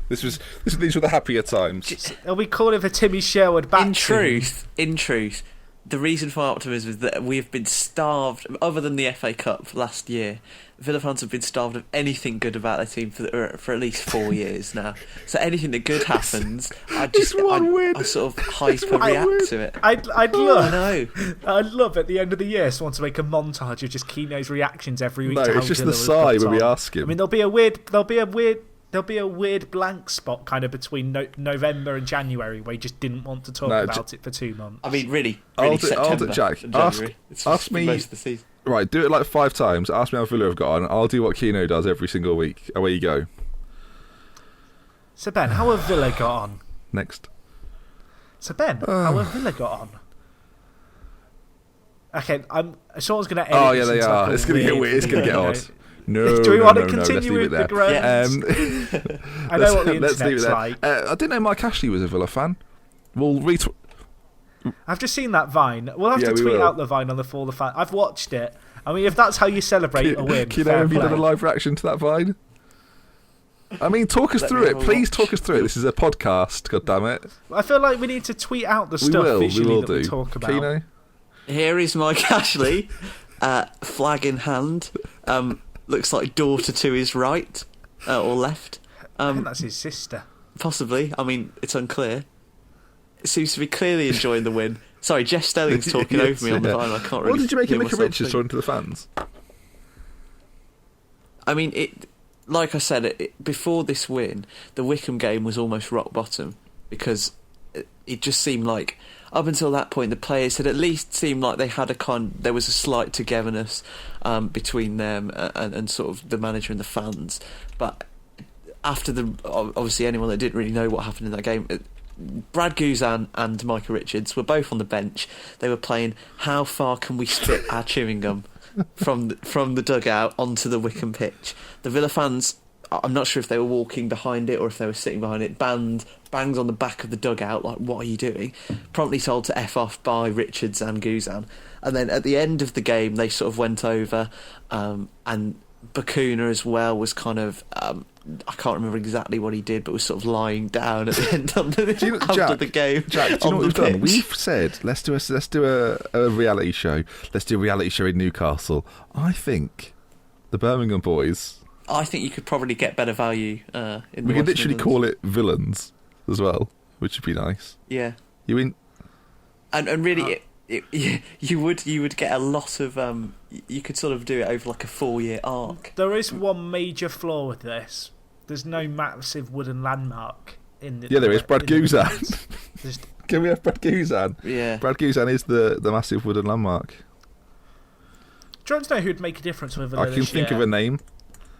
C: These were the happier times.
B: Are we calling it for Timmy Sherwood back?
D: In truth, the reason for my optimism is that we have been starved, other than the FA Cup last year. Villa fans have been starved of anything good about their team for at least 4 years now. So anything that good happens, I sort of hyper-react to it.
B: I'd love at the end of the year someone to make a montage of just Keno's reactions every week.
C: No,
B: to how
C: it's just
B: Villa
C: the sigh when we ask him.
B: I mean, there'll be a weird blank spot kind of between November and January where he just didn't want to talk about it for 2 months.
D: I mean, really September
C: Jack,
D: and January.
C: ask me
D: most of the season.
C: Right, do it like 5 times. Ask me how Villa have got on. I'll do what Keno does every single week. Away you go.
B: So Ben, how have Villa got on?
C: Next.
B: So Ben, how have Villa got on? Okay, someone's going to edit.
C: Oh yeah, they are. It's going to get weird. It's going to get odd. No,
B: do we want to
C: let's
B: continue
C: leave
B: with
C: it
B: the
C: there.
B: grunts? I know what the internet's like.
C: I didn't know Mike Ashley was a Villa fan. We'll
B: I've just seen that Vine. We'll have to tweet out the Vine on the ForTheFans. I've watched it. I mean, if that's how you celebrate a win,
C: Kino, have you done a live reaction to that Vine? I mean, talk us through it. Please talk us through it. This is a podcast, God damn it.
B: I feel like we need to tweet out the stuff visually that we talk about.
C: Kino?
D: Here is Mike Ashley, flag in hand. Looks like daughter to his right or left.
B: I think that's his sister.
D: Possibly. I mean, it's unclear. It seems to be clearly enjoying the win. Sorry, Jeff Stelling's talking over me on the line. I can't really.
C: What did you make of Micah Richards
D: think.
C: talking to the fans?
D: I mean, like I said, before this win, the Wickham game was almost rock bottom, because it just seemed like up until that point the players had at least seemed like they had there was a slight togetherness between them and sort of the manager and the fans. But after obviously anyone that didn't really know what happened in that game, Brad Guzan and Micah Richards were both on the bench. They were playing how far can we spit our chewing gum from the dugout onto the Wickham pitch. The Villa fans, I'm not sure if they were walking behind it or if they were sitting behind it, bangs on the back of the dugout like, what are you doing? Promptly told to F off by Richards and Guzan. And then at the end of the game they sort of went over, and Bakuna as well was kind of I can't remember exactly what he did, but was sort of lying down at the end after the game.
C: Jack, do you know what we've done? We've said let's do a reality show. Let's do a reality show in Newcastle. I think the Birmingham boys.
D: I think you could probably get better value in the
C: We could literally call it Villains as well, which would be nice.
D: Yeah.
C: You in?
D: And really, you would get a lot of. You could sort of do it over like a 4-year arc.
B: There is one major flaw with this. There's no massive wooden landmark in the.
C: Yeah, there is. Brad Guzan. Can we have Brad Guzan?
D: Yeah.
C: Brad Guzan is the massive wooden landmark.
B: Do you want to know who'd make a difference with Villa?
C: I can think of a name.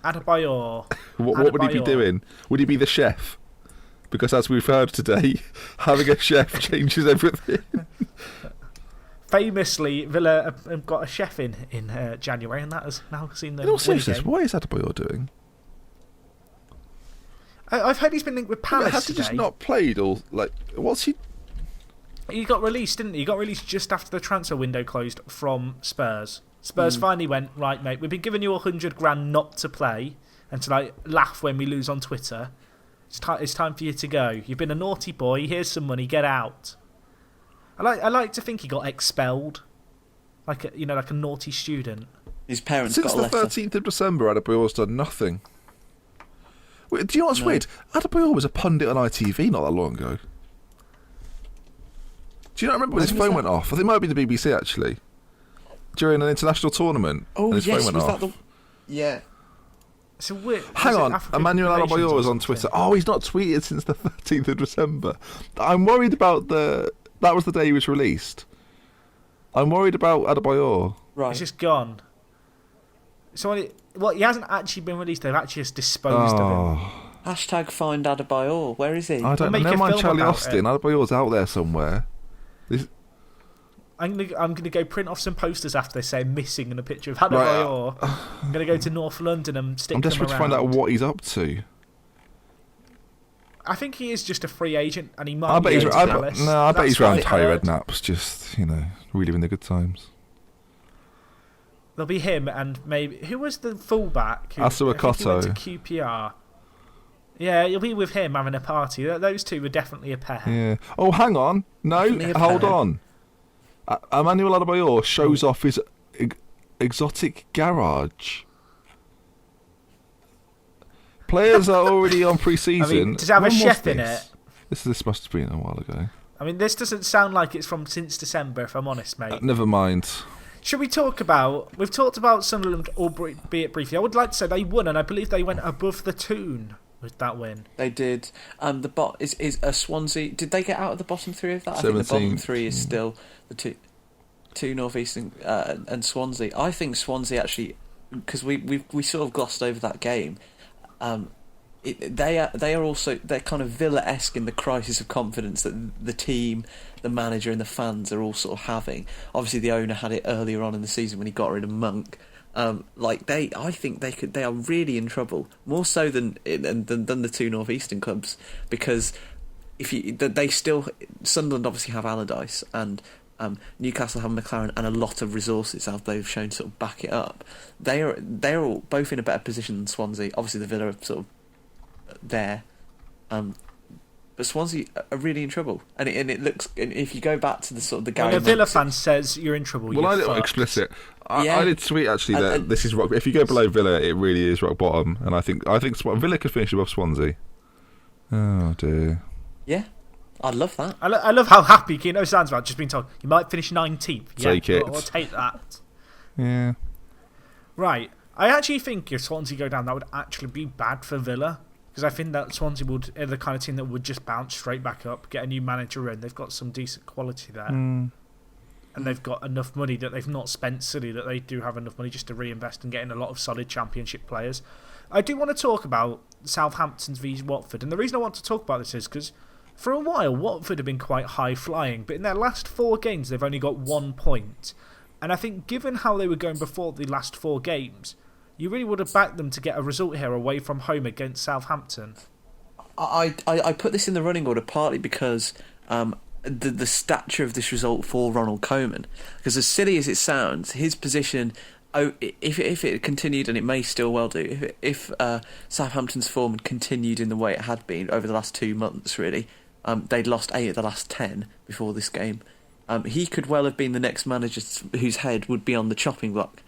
B: Adebayor.
C: What would he be doing? Would he be the chef? Because as we've heard today, having a chef changes everything.
B: Famously, Villa have got a chef in January, and that has now seen them.
C: In all seriousness, what is Adebayor doing?
B: I've heard he's been linked with Palace
C: Has he
B: today.
C: just not played, or like what's he?
B: He got released, didn't he? He got released just after the transfer window closed from Spurs. Spurs finally went, right, mate, we've been giving you $100,000 not to play and to laugh when we lose on Twitter. It's time for you to go. You've been a naughty boy. Here's some money. Get out. I like to think he got expelled, like a naughty student.
D: His parents
C: Since
D: got a
C: the
D: letter.
C: 13th of December, Adebayor's done nothing. Wait, do you know what's weird? Adebayor was a pundit on ITV not that long ago. Do you not remember when his phone went off? I think it might have been the BBC actually. During an international tournament.
D: Oh,
C: and his
D: yes,
C: phone went
D: was
C: off.
D: that the... Yeah.
B: So weird.
C: Hang on, Emmanuel Adebayor is on Twitter. Oh, he's not tweeted since the 13th of December. I'm worried about that was the day he was released. I'm worried about Adebayor.
B: Right. He's just gone. So he hasn't actually been released. They've actually just disposed of him.
D: Hashtag find Adebayor. Where is he?
C: I don't know. Never mind Charlie Austin. Adebayor's out there somewhere.
B: I'm gonna go print off some posters after they say missing and a picture of Adebayor. I'm gonna go to North London and stick them around.
C: I'm desperate to find out what he's up to.
B: I think he is just a free agent, and he might. I bet
C: he's round higher Ed Naps, just reliving the good times.
B: There'll be him and maybe who was the fullback?
C: Asua Koto.
B: Went to QPR. Yeah, you'll be with him having a party. Those two were definitely a pair.
C: Yeah. Oh, hang on. No, hold on. Emmanuel Adebayor shows off his exotic garage. Players are already on pre-season.
B: Does it have a chef in it?
C: This must have been a while ago.
B: This doesn't sound like it's from since December, if I'm honest, mate.
C: Never mind.
B: Should we talk about... We've talked about Sunderland, albeit briefly. I would like to say they won, and I believe they went above the Toon with that win.
D: They did. Is Swansea... Did they get out of the bottom three of that?
C: 17th.
D: I think the bottom three is still the two North Eastern and Swansea. I think Swansea actually... Because we sort of glossed over that game. They're kind of Villa-esque in the crisis of confidence that the team, the manager and the fans are all sort of having. Obviously the owner had it earlier on in the season when he got rid of Monk. I think they are really in trouble, more so than the two North Eastern clubs, because Sunderland obviously have Allardyce and Newcastle have McLaren and a lot of resources as they've shown to sort of back it up. They're all both in a better position than Swansea. Obviously the Villa are sort of there, but Swansea are really in trouble, and it looks. And if you go back to the sort of the Gary,
B: when a Villa fan says you're in trouble,
C: well, I did explicit. I did tweet actually that this is rock. If you go below Villa, it really is rock bottom, and I think Villa could finish above Swansea. Oh dear.
D: Yeah, I'd love that.
B: I love how happy Keno sounds about just being told you might finish 19th.
C: Take it.
B: I'll take that.
C: Yeah.
B: Right. I actually think if Swansea go down, that would actually be bad for Villa. Because I think that Swansea are the kind of team that would just bounce straight back up, get a new manager in. They've got some decent quality there. And they've got enough money that they've not spent silly, that they do have enough money just to reinvest and get in a lot of solid championship players. I do want to talk about Southampton's v Watford. And the reason I want to talk about this is because for a while, Watford have been quite high-flying. But in their last 4 games, they've only got 1 point. And I think given how they were going before the last 4 games... You really would have backed them to get a result here away from home against Southampton.
D: I put this in the running order partly because the stature of this result for Ronald Koeman. Because as silly as it sounds, his position, if it continued, and it may still well do, if Southampton's form had continued in the way it had been over the last 2 months, really, they'd lost 8 of the last 10 before this game. He could well have been the next manager whose head would be on the chopping block.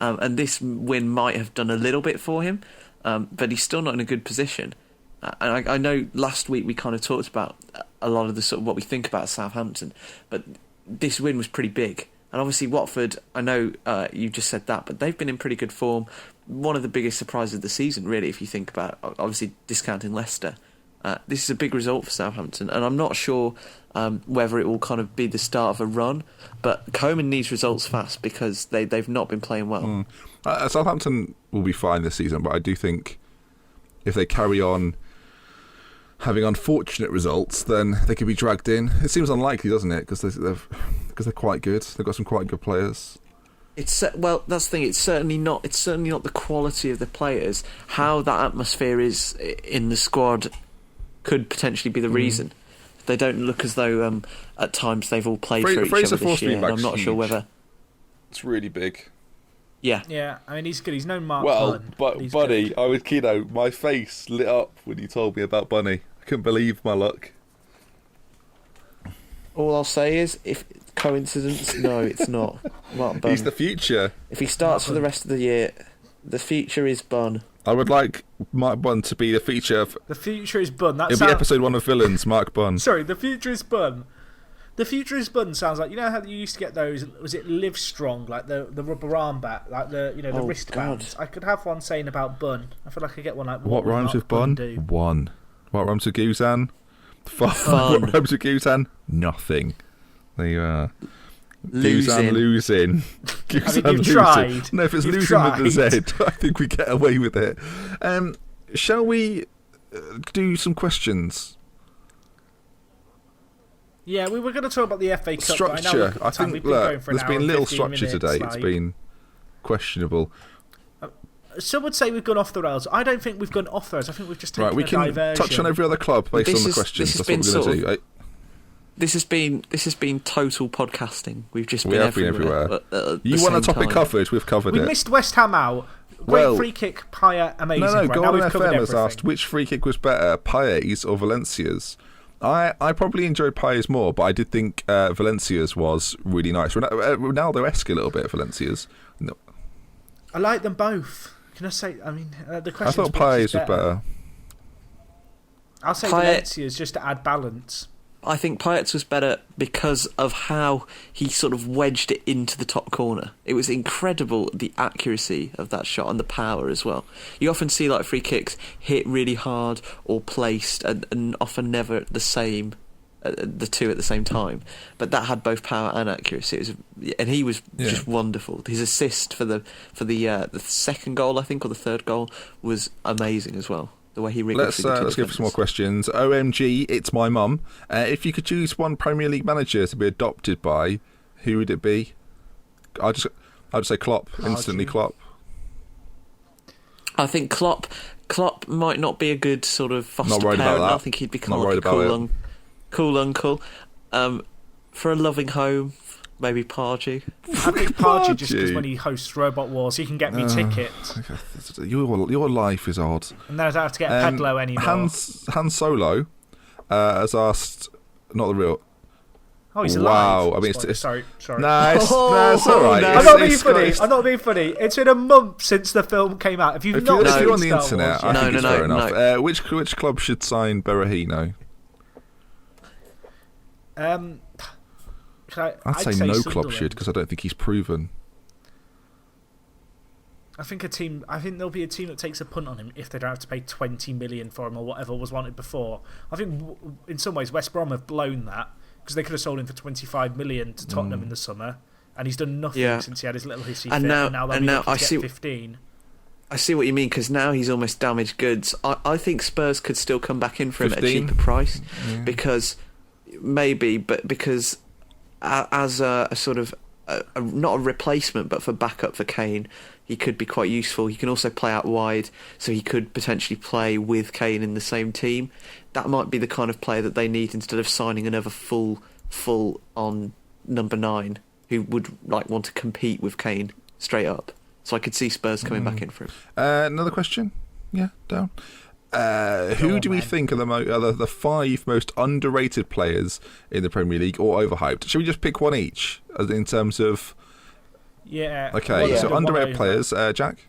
D: And this win might have done a little bit for him, but he's still not in a good position. And I know last week we kind of talked about a lot of the sort of what we think about Southampton, but this win was pretty big. And obviously Watford, I know you just said that, but they've been in pretty good form. One of the biggest surprises of the season, really, if you think about it, obviously discounting Leicester. This is a big result for Southampton, and I'm not sure whether it will kind of be the start of a run, but Koeman needs results fast because they've not been playing well.
C: Southampton will be fine this season, but I do think if they carry on having unfortunate results, then they could be dragged in. It seems unlikely, doesn't it? Because they're quite good. They've got some quite good players.
D: That's the thing. It's certainly not the quality of the players. How that atmosphere is in the squad could potentially be the reason. They don't look as though at times they've all played for each other this year. And I'm not sure whether
C: it's really big.
D: Yeah.
B: Yeah, I mean, he's good. He's no Mark
C: Well,
B: Ballon,
C: but Bunny,
B: good.
C: my face lit up when you told me about Bunny. I couldn't believe my luck.
D: All I'll say is, if coincidence, no, it's not. Mark Bun.
C: He's the future.
D: If he starts for the rest of the year, the future is Bun.
C: I would like Mark Bunn to be the feature of...
B: The future is Bun.
C: It'll be episode 1 of Villains, Mark Bunn.
B: Sorry, the future is Bun. The future is Bun sounds like, you know how you used to get those, was it Live Strong, like the rubber armband, like the wristbands? I could have one saying about Bun. I feel like I could get one like...
C: What rhymes with Bun? One. What rhymes with Guzan?
D: Fun.
C: What rhymes with Guzan? Nothing. There you are.
D: Losing.
C: Losing.
B: I mean, you've tried.
C: No, if it's
B: You've
C: losing
B: tried.
C: with the Z, I think we get away with it. Shall we do some questions?
B: Yeah, we were going to talk about the FA Cup.
C: Structure. I think there's been little structure today. It's been questionable.
B: Some would say we've gone off the rails. I don't think we've gone off the rails. I think we've just taken
C: we can
B: diversion.
C: touch on every other club based on the questions. That's what we're going to do.
D: This has been total podcasting. We've just been
C: everywhere. You want a topic covered? We've covered it.
B: We missed West Ham out. Great free kick, Payet, amazing.
C: No,
B: right,
C: Golden FM has asked which free kick was better, Payet's or Valencia's. I probably enjoyed Payet's more, but I did think Valencia's was really nice. Ronaldo-esque a little bit, Valencia's. No.
B: I like them both. Can I say? I mean, the question.
C: I thought Payet's was better.
B: I'll say Valencia's just to add balance.
D: I think Payet's was better because of how he sort of wedged it into the top corner. It was incredible, the accuracy of that shot and the power as well. You often see like free kicks hit really hard or placed and often never the same, the two at the same time. But that had both power and accuracy. And he was just wonderful. His assist for the second goal, I think, or the third goal was amazing as well. The way he
C: let's go for some more questions. OMG, it's my mum. If you could choose one Premier League manager to be adopted by, who would it be? I'd say Klopp. Instantly Klopp.
D: I think Klopp might not be a good sort of foster
C: not worried
D: parent.
C: about that.
D: I think he'd become like a cool uncle. For a loving home, maybe Pardew.
B: I think Pardew just because when he hosts Robot Wars, he can get me tickets.
C: Your life is odd.
B: And then I don't have to get Pedlo anymore.
C: Han Solo has asked, not the real.
B: Oh, he's alive.
C: Wow, I mean,
B: sorry.
C: Nah, it's all right.
B: I'm not being funny. It's been a month since the film came out. If you're
C: on the internet, I think it's fair enough. Which club should sign Berahino? I'd say no club should, because I don't think he's proven.
B: I think there'll be a team that takes a punt on him if they don't have to pay 20 million for him or whatever was wanted before. I think in some ways West Brom have blown that because they could have sold him for 25 million to Tottenham in the summer, and he's done nothing since he had his little hissy fit. Now I see 15.
D: I see what you mean, because now he's almost damaged goods. I think Spurs could still come back in for him 15? At a cheaper price, because as a sort of not a replacement, but for backup for Kane, he could be quite useful. He can also play out wide, so he could potentially play with Kane in the same team. That might be the kind of player that they need instead of signing another full on number 9 who would want to compete with Kane straight up. So I could see Spurs coming back in for him.
C: Another question? Yeah, down. Who do we think are the 5 most underrated players in the Premier League or overhyped? Should we just pick one each in terms of...
B: Yeah.
C: Okay, so underrated players. Jack?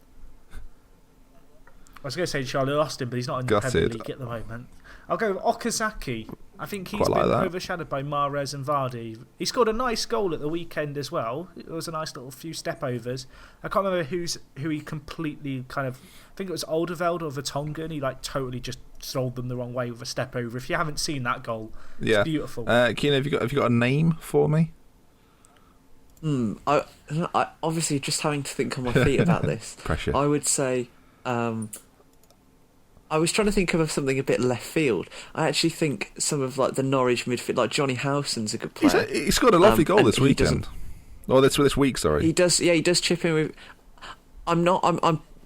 B: I was going to say Charlie Austin, but he's not in the Premier League at the moment. I'll go with Okazaki. I think he's been overshadowed by Mahrez and Vardy. He scored a nice goal at the weekend as well. It was a nice little few step-overs. I can't remember who he completely kind of... I think it was Alderweireld or Vertonghen. He totally just sold them the wrong way with a step-over. If you haven't seen that goal, it's beautiful.
C: Keane, have you got a name for me?
D: I obviously just having to think on my feet about this.
C: Pressure.
D: I would say... I was trying to think of something a bit left field. I actually think some of the Norwich midfield, like Johnny Howson's a good player.
C: He scored a lovely goal this weekend. This week, sorry.
D: He does. Yeah, he does chip in with. I'm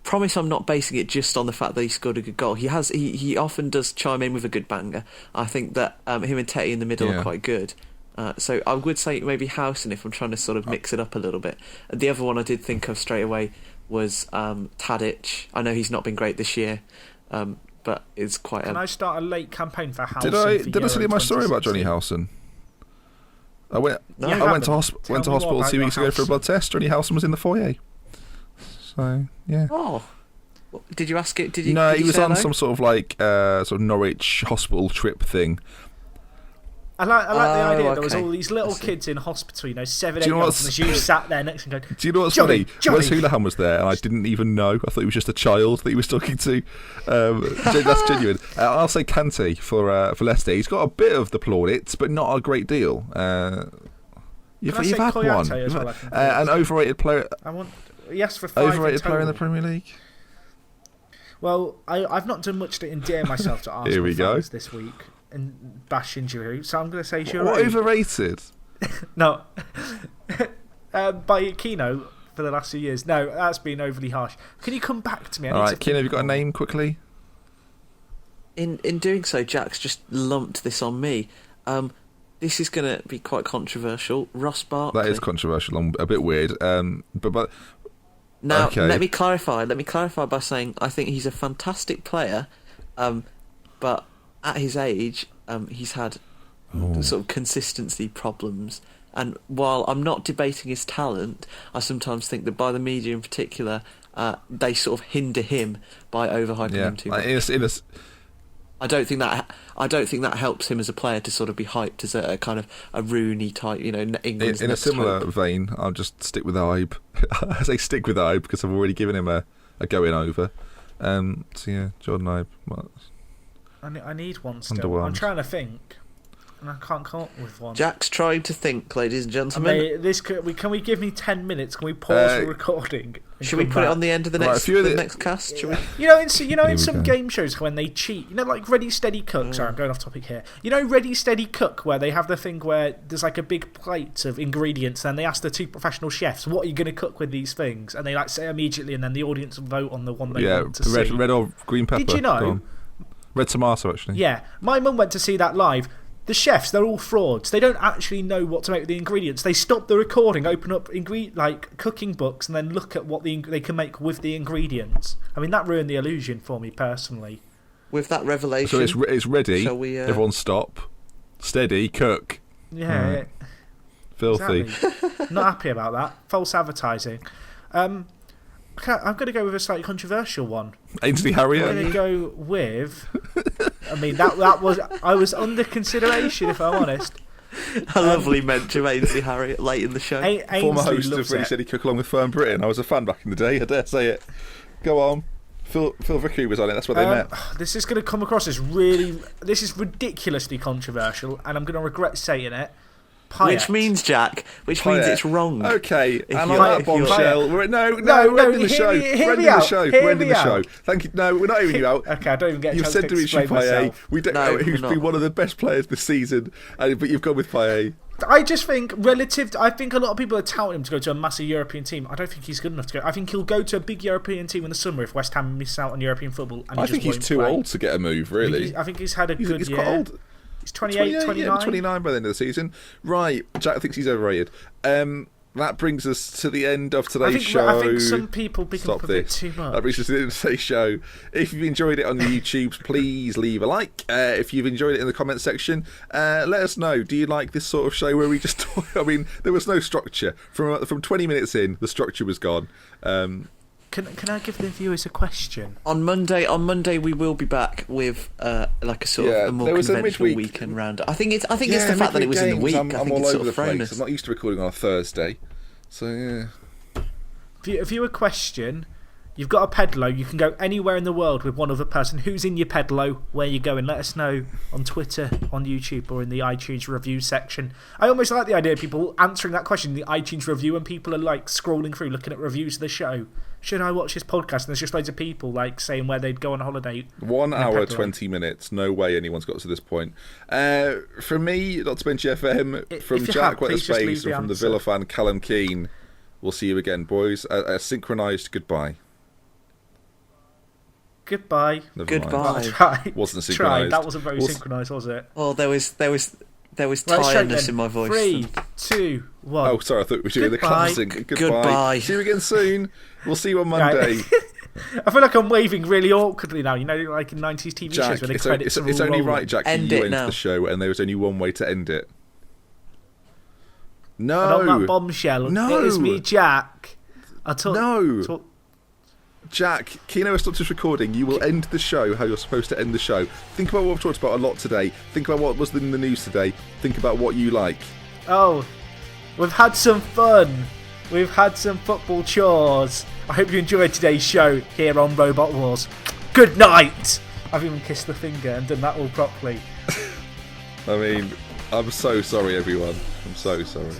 D: promise I'm not basing it just on the fact that he scored a good goal. He often does chime in with a good banger. I think that him and Tetty in the middle are quite good. So I would say maybe Howson if I'm trying to sort of mix it up a little bit. The other one I did think of straight away was Tadic. I know he's not been great this year, but it's quite.
B: Can I start a late campaign for Howson?
C: Did I tell you my story about Johnny Howson? I went to hospital 2 weeks ago for a blood test. Johnny Howson was in the foyer. So yeah.
D: Oh, did you ask it? Did you?
C: No,
D: did
C: he
D: you
C: was
D: say
C: on
D: hello?
C: some sort of like sort of Norwich hospital trip thing.
B: I like the idea.
D: Okay.
B: There was all these little kids in hospital, 7, 8
C: you know
B: years old, and you sat there next to him going,
C: Do you know what's
B: Johnny,
C: funny? Wes Houlihan was there, and I didn't even know. I thought he was just a child that he was talking to. That's genuine. I'll say Kante for Leicester. He's got a bit of the plaudits, but not a great deal. You've had one. An overrated player.
B: Yes, for 5
C: overrated player in the Premier League.
B: Well, I've not done much to endear myself to Arsenal
C: Here we go.
B: fans this week and bashing Giroud, so I'm going to say Giroud.
C: What overrated?
B: No. By Keno for the last few years. No, that's been overly harsh. Can you come back to me?
C: All right, Keno, have you got a name quickly?
D: In doing so, Jack's just lumped this on me. This is going to be quite controversial. Ross Barkley.
C: That is controversial and a bit weird. But
D: now,
C: okay.
D: let me clarify. Let me clarify by saying I think he's a fantastic player, but at his age, he's had sort of consistency problems. And while I'm not debating his talent, I sometimes think that by the media in particular, they sort of hinder him by overhyping him too much. I don't think that helps him as a player to sort of be hyped as a kind of a Rooney type, England's
C: in a similar vein, I'll just stick with Ibe. I say stick with Ibe because I've already given him a going over. So yeah, Jordan Ibe. Well,
B: I need one still. I'm trying to think, and I can't come up with one.
D: Jack's trying to think, ladies and gentlemen.
B: Can we give me 10 minutes? Can we pause the recording?
D: Should we put it on the end of the next cast? Should we?
B: In some game shows when they cheat, like Ready Steady Cook. Sorry, I'm going off topic here. Ready Steady Cook, where they have the thing where there's like a big plate of ingredients, and they ask the two professional chefs, "What are you going to cook with these things?" And they say immediately, and then the audience vote on the one they want to see.
C: Red or green pepper.
B: Did you know?
C: Red tomato, actually.
B: Yeah, my mum went to see that live. The chefs, they're all frauds. They don't actually know what to make with the ingredients. They stop the recording, open up cooking books, and then look at what they can make with the ingredients. I mean, that ruined the illusion for me personally.
D: With that revelation,
C: so it's ready.
D: Shall we,
C: everyone stop. Steady, cook.
B: Yeah.
C: Filthy.
B: Exactly. Not happy about that. False advertising. I'm going to go with a slightly controversial one.
C: Ainsley Harriott.
B: I'm going to go with... I mean, I was under consideration, if I'm honest.
D: A lovely mention of Ainsley Harriott late in the show.
C: Former host of Ready Steady Cook along with Firm Britain. I was a fan back in the day, I dare say it. Go on. Phil Vickery was on it, that's where they met.
B: This is going to come across as this is ridiculously controversial, and I'm going to regret saying it. Payet.
D: Which means, Jack, means it's wrong.
C: Okay, and on that bombshell, we're ending the show. We're ending the show. Thank you. No, we're not hearing you out.
B: Okay, I don't even get a
C: You've
B: chance
C: said
B: to
C: Dimitri
B: explain
C: Payet.
B: myself.
C: We don't know who's been one of the best players this season, but you've gone with Payet.
B: I just think I think a lot of people are touting him to go to a massive European team. I don't think he's good enough to go. I think he'll go to a big European team in the summer if West Ham miss out on European football. And
C: I think he's too old to get a move, really.
B: I think he's had a good year.
C: He's quite old.
B: He's 28, 29.
C: 29 by the end of the season. Right, Jack thinks he's overrated. That brings us to the end of today's show.
B: I think some people pick up a bit too much.
C: That brings us to the end of today's show. If you've enjoyed it on YouTube, please leave a like. If you've enjoyed it in the comments section, let us know. Do you like this sort of show where we just talk? I mean, there was no structure. From 20 minutes in, the structure was gone.
B: Can I give the viewers a question?
D: On Monday we will be back with like a sort of a more conventional weekend roundup. I think it's the fact that it was in the week.
C: I'm all
D: it's
C: over
D: sort
C: the
D: of thrown
C: place.
D: us.
C: I'm not used to recording on a Thursday, so yeah.
B: Viewer question. You've got a pedalo. You can go anywhere in the world with one other person. Who's in your pedalo? Where you going? Let us know on Twitter, on YouTube, or in the iTunes review section. I almost like the idea of people answering that question in the iTunes review, and people are like scrolling through, looking at reviews of the show. Should I watch this podcast? And there's just loads of people like saying where they'd go on holiday.
C: 1 hour, 20 minutes. No way anyone's got to this point. From me, Dr. Bench FM, from Jack Weather Space, and from the Villa fan Callum Keane. We'll see you again, boys. A synchronised goodbye.
B: Goodbye.
C: Never
D: Goodbye.
C: mind.
B: Tried.
C: Wasn't synchronised.
B: That wasn't very synchronised, was it?
D: Oh, there was
B: Right,
D: tiredness in my voice.
B: 3, 2, 1.
C: Oh, sorry, I thought we were doing the
B: Goodbye.
C: classic.
D: Goodbye.
C: See you again soon. We'll see you on Monday.
B: I feel like I'm waving really awkwardly now. You know, like in 90s TV
C: Jack,
B: shows where they
C: it's
B: credits are
C: it's
B: all
C: only
B: rolling.
C: right, Jack, that
D: End
C: you
D: it
C: end
D: now.
C: the show, and there was only one way to end it.
B: And on
C: No.
B: that bombshell,
C: No.
B: it is me, Jack.
C: No. Jack, Kino has stopped his recording. You will end the show how you're supposed to end the show. Think about what we've talked about a lot today. Think about what was in the news today. Think about what you like.
B: Oh, we've had some fun. We've had some football chores. I hope you enjoyed today's show here on Robot Wars. Good night. I've even kissed the finger and done that all properly.
C: I mean, I'm so sorry, everyone. I'm so sorry.